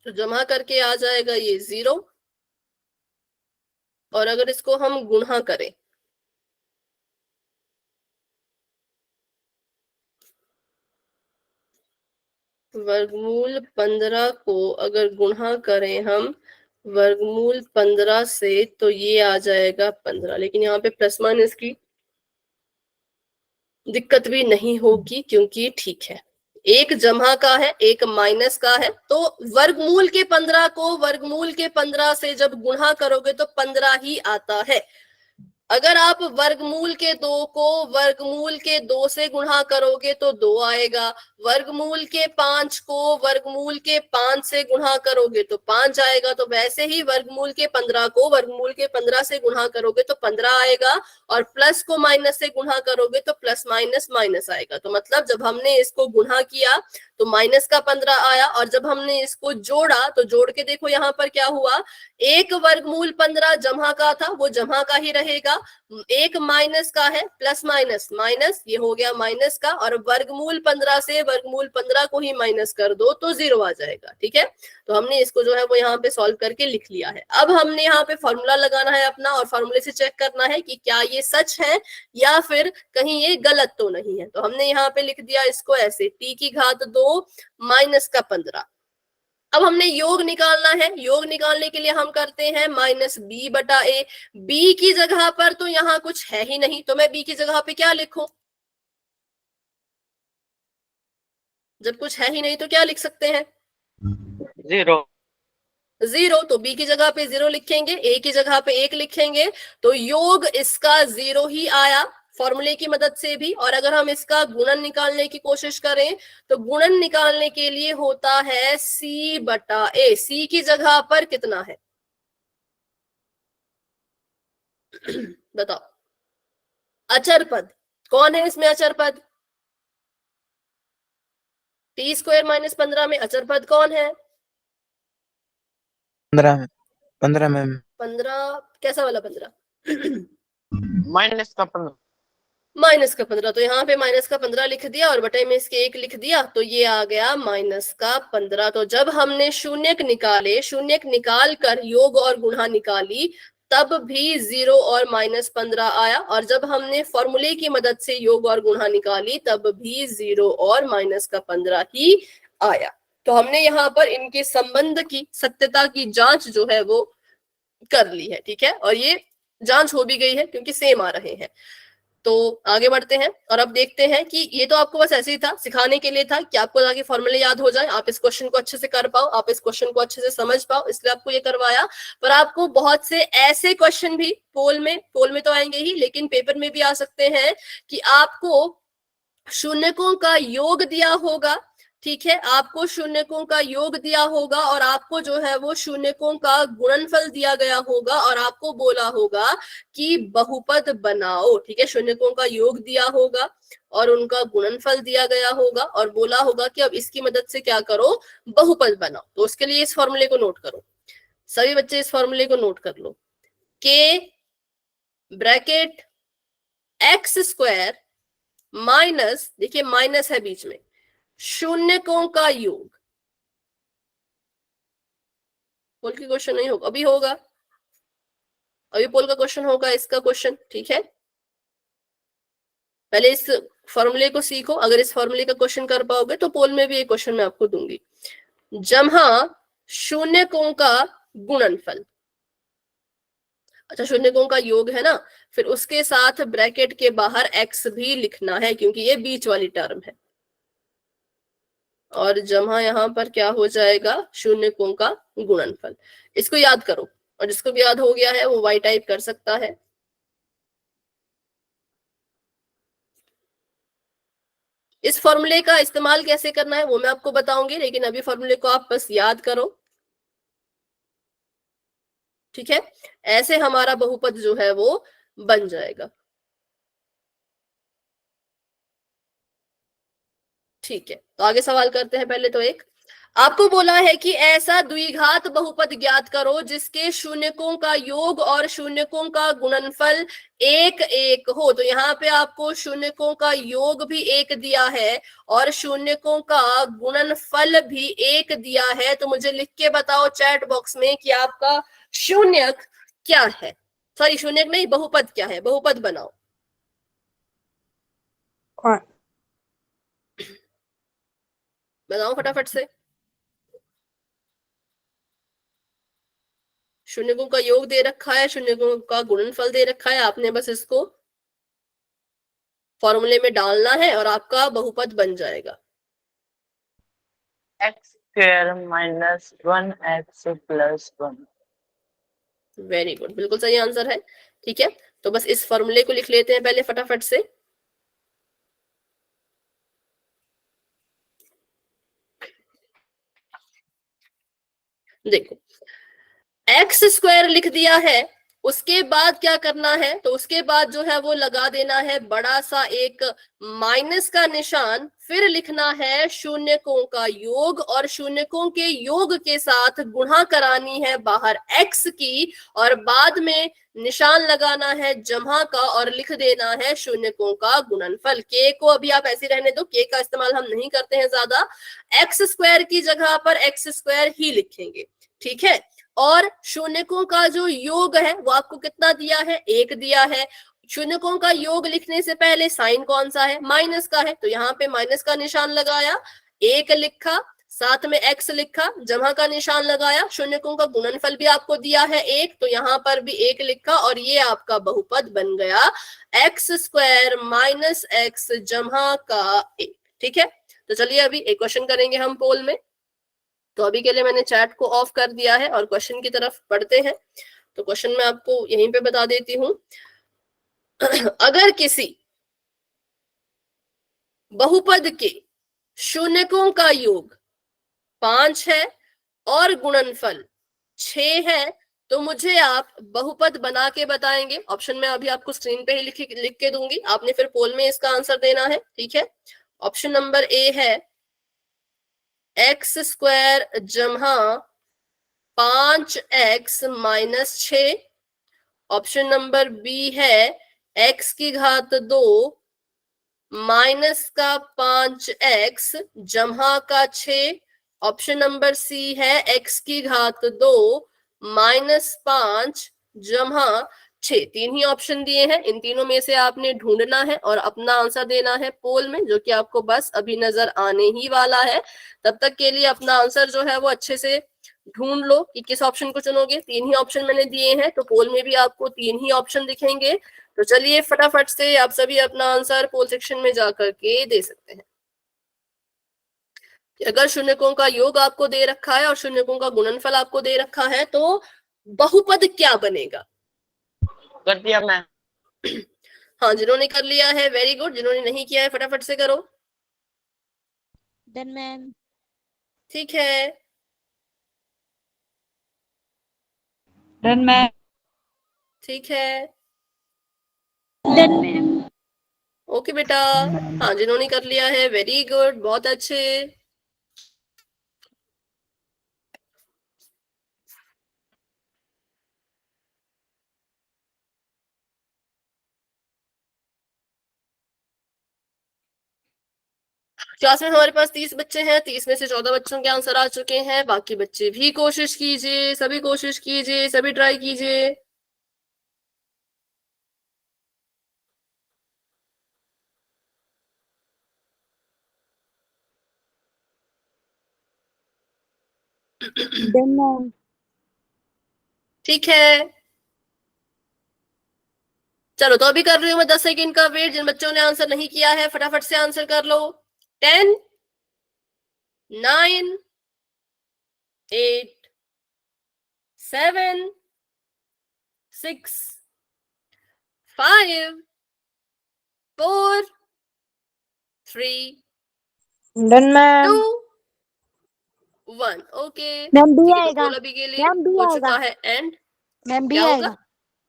तो जमा करके आ जाएगा ये 0, और अगर इसको हम गुणा करें वर्गमूल 15 को अगर गुणा करें हम वर्गमूल 15 से तो ये आ जाएगा 15, लेकिन यहाँ पे प्लस माइनस की दिक्कत भी नहीं होगी क्योंकि ठीक है, एक जमा का है एक माइनस का है। तो वर्गमूल के 15 को वर्गमूल के 15 से जब गुणा करोगे तो 15 ही आता है। अगर आप वर्गमूल के 2 को वर्गमूल के 2 से गुणा करोगे तो 2 आएगा, वर्गमूल के 5 को वर्गमूल के 5 से गुणा करोगे तो 5 आएगा। तो वैसे ही वर्गमूल के 15 को वर्गमूल के 15 से गुणा करोगे तो 15 आएगा, और प्लस को माइनस से गुणा करोगे तो प्लस माइनस माइनस आएगा। तो मतलब जब हमने इसको गुणा किया तो माइनस का 15 आया, और जब हमने इसको जोड़ा तो जोड़ के देखो यहाँ पर क्या हुआ, एक वर्गमूल 15 जमा का था वो जमा का ही रहेगा, एक माइनस का है, प्लस माइनस माइनस, ये हो गया माइनस का, और वर्गमूल 15 से वर्गमूल 15 को ही माइनस कर दो तो 0 आ जाएगा। ठीक है, तो हमने इसको जो है वो यहाँ पे सॉल्व करके लिख लिया है। अब हमने यहाँ पे फॉर्मूला लगाना है अपना, और फॉर्मूले से चेक करना है कि क्या ये सच है या फिर कहीं ये गलत तो नहीं है। तो हमने यहाँ पे लिख दिया इसको ऐसे, t की घात 2 माइनस का 15। अब हमने योग निकालना है, योग निकालने के लिए हम करते हैं माइनस बी बटा ए। बी की जगह पर तो यहाँ कुछ है ही नहीं, तो मैं बी की जगह पे क्या लिखूं, जब कुछ है ही नहीं तो क्या लिख सकते हैं,
0।
0। तो बी की जगह पे 0 लिखेंगे, ए की जगह पे 1 लिखेंगे, तो योग इसका 0 ही आया फॉर्मूले की मदद से भी। और अगर हम इसका गुणन निकालने की कोशिश करें तो गुणन निकालने के लिए होता है सी बटा ए। सी की जगह पर कितना है बताओ, अचर पद कौन है इसमें, अचर पद टी स्क्वायर माइनस 15 में अचर पद कौन है,
15 में
15 कैसा वाला 15
माइनस का 15।
माइनस का 15, तो यहाँ पे माइनस का 15 लिख दिया और बटे में इसके 1 लिख दिया, तो ये आ गया माइनस का 15। तो जब हमने शून्यक निकाले, शून्यक निकाल कर योग और गुणा निकाली, तब भी 0 और माइनस 15 आया, और जब हमने फॉर्मूले की मदद से योग और गुणा निकाली तब भी 0 और माइनस का 15 ही आया। तो हमने यहाँ पर इनके संबंध की सत्यता की जांच जो है वो कर ली है। ठीक है, और ये जांच हो भी गई है क्योंकि सेम आ रहे हैं। तो आगे बढ़ते हैं और अब देखते हैं कि ये तो आपको बस ऐसे ही था, सिखाने के लिए था कि आपको ताकि फॉर्मूले याद हो जाए, आप इस क्वेश्चन को अच्छे से कर पाओ, आप इस क्वेश्चन को अच्छे से समझ पाओ, इसलिए आपको ये करवाया। पर आपको बहुत से ऐसे क्वेश्चन भी पोल में तो आएंगे ही, लेकिन पेपर में भी आ सकते हैं कि आपको शून्यकों का योग दिया होगा। ठीक है, आपको शून्यकों का योग दिया होगा और आपको जो है वो शून्यकों का गुणनफल दिया गया होगा, और आपको बोला होगा कि बहुपद बनाओ। ठीक है, शून्यकों का योग दिया होगा और उनका गुणनफल दिया गया होगा, और बोला होगा कि अब इसकी मदद से क्या करो, बहुपद बनाओ। तो उसके लिए इस फॉर्मूले को नोट करो, सभी बच्चे इस फॉर्मूले को नोट कर लो, के ब्रैकेट एक्स स्क्वायर माइनस, देखिए माइनस है बीच में, शून्यकों का योग। पोल की क्वेश्चन नहीं होगा, अभी होगा, अभी पोल का क्वेश्चन होगा, इसका क्वेश्चन। ठीक है, पहले इस फॉर्मूले को सीखो, अगर इस फॉर्मूले का क्वेश्चन कर पाओगे तो पोल में भी एक क्वेश्चन मैं आपको दूंगी। जमा शून्यकों का गुणनफल, अच्छा शून्यकों का योग है ना, फिर उसके साथ ब्रैकेट के बाहर एक्स भी लिखना है क्योंकि ये बीच वाली टर्म है, और जमा यहाँ पर क्या हो जाएगा, शून्यकों का गुणनफल। इसको याद करो, और जिसको भी याद हो गया है वो वाई टाइप कर सकता है। इस फॉर्मूले का इस्तेमाल कैसे करना है वो मैं आपको बताऊंगी, लेकिन अभी फॉर्मूले को आप बस याद करो। ठीक है, ऐसे हमारा बहुपद जो है वो बन जाएगा। ठीक है, तो आगे सवाल करते हैं। पहले तो एक आपको बोला है कि ऐसा द्विघात बहुपद ज्ञात करो जिसके शून्यकों का योग और शून्यकों का गुणनफल 1 1 हो। तो यहाँ पे आपको शून्यकों का योग भी 1 दिया है और शून्यकों का गुणनफल भी 1 दिया है। तो मुझे लिख के बताओ चैट बॉक्स में कि आपका शून्यक क्या है, सॉरी शून्यक नहीं, बहुपद क्या है, बहुपद बनाओ। बताओ फटाफट से। शून्यकों का योग दे रखा है, शून्यकों का गुणनफल दे रखा है, आपने बस इसको फॉर्मूले में डालना है और आपका बहुपद बन जाएगा।
X square minus 1x plus 1।
Very good, बिल्कुल सही आंसर है। ठीक है, तो बस इस फॉर्मूले को लिख लेते हैं पहले फटाफट से। देखो एक्स स्क्वायर लिख दिया है, उसके बाद क्या करना है, तो उसके बाद जो है वो लगा देना है बड़ा सा एक माइनस का निशान, फिर लिखना है शून्यकों का योग और शून्यकों के योग के साथ गुणा करानी है बाहर x की, और बाद में निशान लगाना है जमा का और लिख देना है शून्यकों का गुणनफल। k को अभी आप ऐसे रहने दो, k का इस्तेमाल हम नहीं करते हैं ज्यादा, एक्स स्क्वायर की जगह पर एक्स स्क्वायर ही लिखेंगे, ठीक है। और शून्यकों का जो योग है वो आपको कितना दिया है, 1 दिया है। शून्यकों का योग लिखने से पहले साइन कौन सा है, माइनस का है, तो यहाँ पे माइनस का निशान लगाया, 1 लिखा, साथ में x लिखा, जमा का निशान लगाया, शून्यकों का गुणनफल भी आपको दिया है 1, तो यहाँ पर भी 1 लिखा, और ये आपका बहुपद बन गया एक्स स्क्वायर माइनस एक्स जमा का 1, ठीक है। तो चलिए अभी एक क्वेश्चन करेंगे हम पोल में। तो अभी के लिए मैंने चैट को ऑफ कर दिया है और क्वेश्चन की तरफ बढ़ते हैं। तो क्वेश्चन मैं आपको यहीं पे बता देती हूं। अगर किसी बहुपद के शून्यकों का योग 5 है और गुणनफल 6 है, तो मुझे आप बहुपद बना के बताएंगे। ऑप्शन में अभी आपको स्क्रीन पे ही लिख के दूंगी, आपने फिर पोल में इसका आंसर देना है, ठीक है। ऑप्शन नंबर ए है एक्स स्क्वायर जमा 5x minus 6। Option number B है x की घात 2 माइनस का 5x जमा का 6। ऑप्शन नंबर सी है x की घात 2 माइनस 5 जमा 6। 3 ही ऑप्शन दिए हैं, इन तीनों में से आपने ढूंढना है और अपना आंसर देना है पोल में, जो कि आपको बस अभी नजर आने ही वाला है। तब तक के लिए अपना आंसर जो है वो अच्छे से ढूंढ लो कि किस ऑप्शन को चुनोगे। 3 ही ऑप्शन मैंने दिए हैं, तो पोल में भी आपको 3 ही ऑप्शन दिखेंगे। तो चलिए फटाफट से आप सभी अपना आंसर पोल सेक्शन में जाकर के दे सकते हैं। अगर शून्यकों का योग आपको दे रखा है और शून्यकों का गुणनफल आपको दे रखा है, तो बहुपद क्या बनेगा?
कर दिया मैं।
हाँ, जिन्होंने कर लिया है वेरी गुड, जिन्होंने नहीं किया है फटाफट से करो।
Done ma'am.
ठीक है,
डन मैम।
ठीक है,
डन मैम।
ओके बेटा। हाँ, जिन्होंने कर लिया है वेरी गुड, बहुत अच्छे। क्लास में हमारे पास 30 बच्चे हैं, 30 में से 14 बच्चों के आंसर आ चुके हैं। बाकी बच्चे भी कोशिश कीजिए, सभी कोशिश कीजिए, सभी ट्राई कीजिए।
Done ma'am.
ठीक है, चलो तो अभी कर रही हूँ मैं 10 सेकंड का वेट। जिन बच्चों ने आंसर नहीं किया है फटाफट से आंसर कर लो। 10 9 8 7 6 5 4 3
done ma'am.
2 1। Okay
ma'am B
ठीक है,
आएगा।
तो अभी के लिए
मैम बी
हो चुका
आएगा।
है एंड।
मैम बी
क्या
आएगा।
होगा?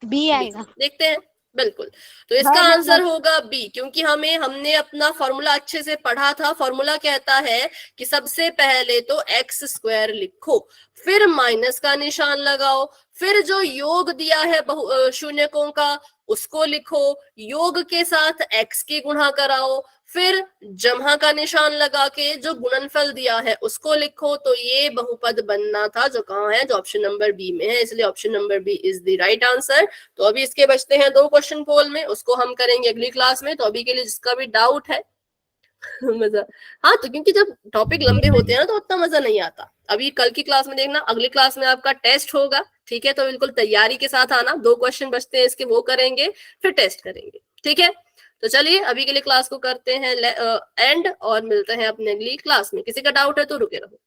बी आएगा।
देखते हैं, बिल्कुल। तो इसका
हाँ,
आंसर होगा बी, क्योंकि हमने अपना फॉर्मूला अच्छे से पढ़ा था। फॉर्मूला कहता है कि सबसे पहले तो एक्स स्क्वायर लिखो, फिर माइनस का निशान लगाओ, फिर जो योग दिया है शून्यकों का उसको लिखो, योग के साथ एक्स की गुणा कराओ, फिर जमा का निशान लगा के जो गुणनफल दिया है उसको लिखो। तो ये बहुपद बनना था, जो कहाँ है, जो ऑप्शन नंबर बी में है, इसलिए option number B is the right answer. तो अभी इसके बचते हैं 2 क्वेश्चन पोल में, उसको हम करेंगे अगली क्लास में। तो अभी के लिए जिसका भी डाउट है मजा, हाँ, तो क्योंकि जब टॉपिक लंबे होते हैं ना तो उतना मजा नहीं आता। अभी कल की क्लास में देखना, अगली क्लास में आपका टेस्ट होगा, ठीक है। तो बिल्कुल तैयारी के साथ आना, 2 क्वेश्चन बचते हैं इसके, वो करेंगे, फिर टेस्ट करेंगे, ठीक है। तो चलिए अभी के लिए क्लास को करते हैं एंड, और मिलते हैं अपने अगली क्लास में। किसी का डाउट है तो रुके रहो।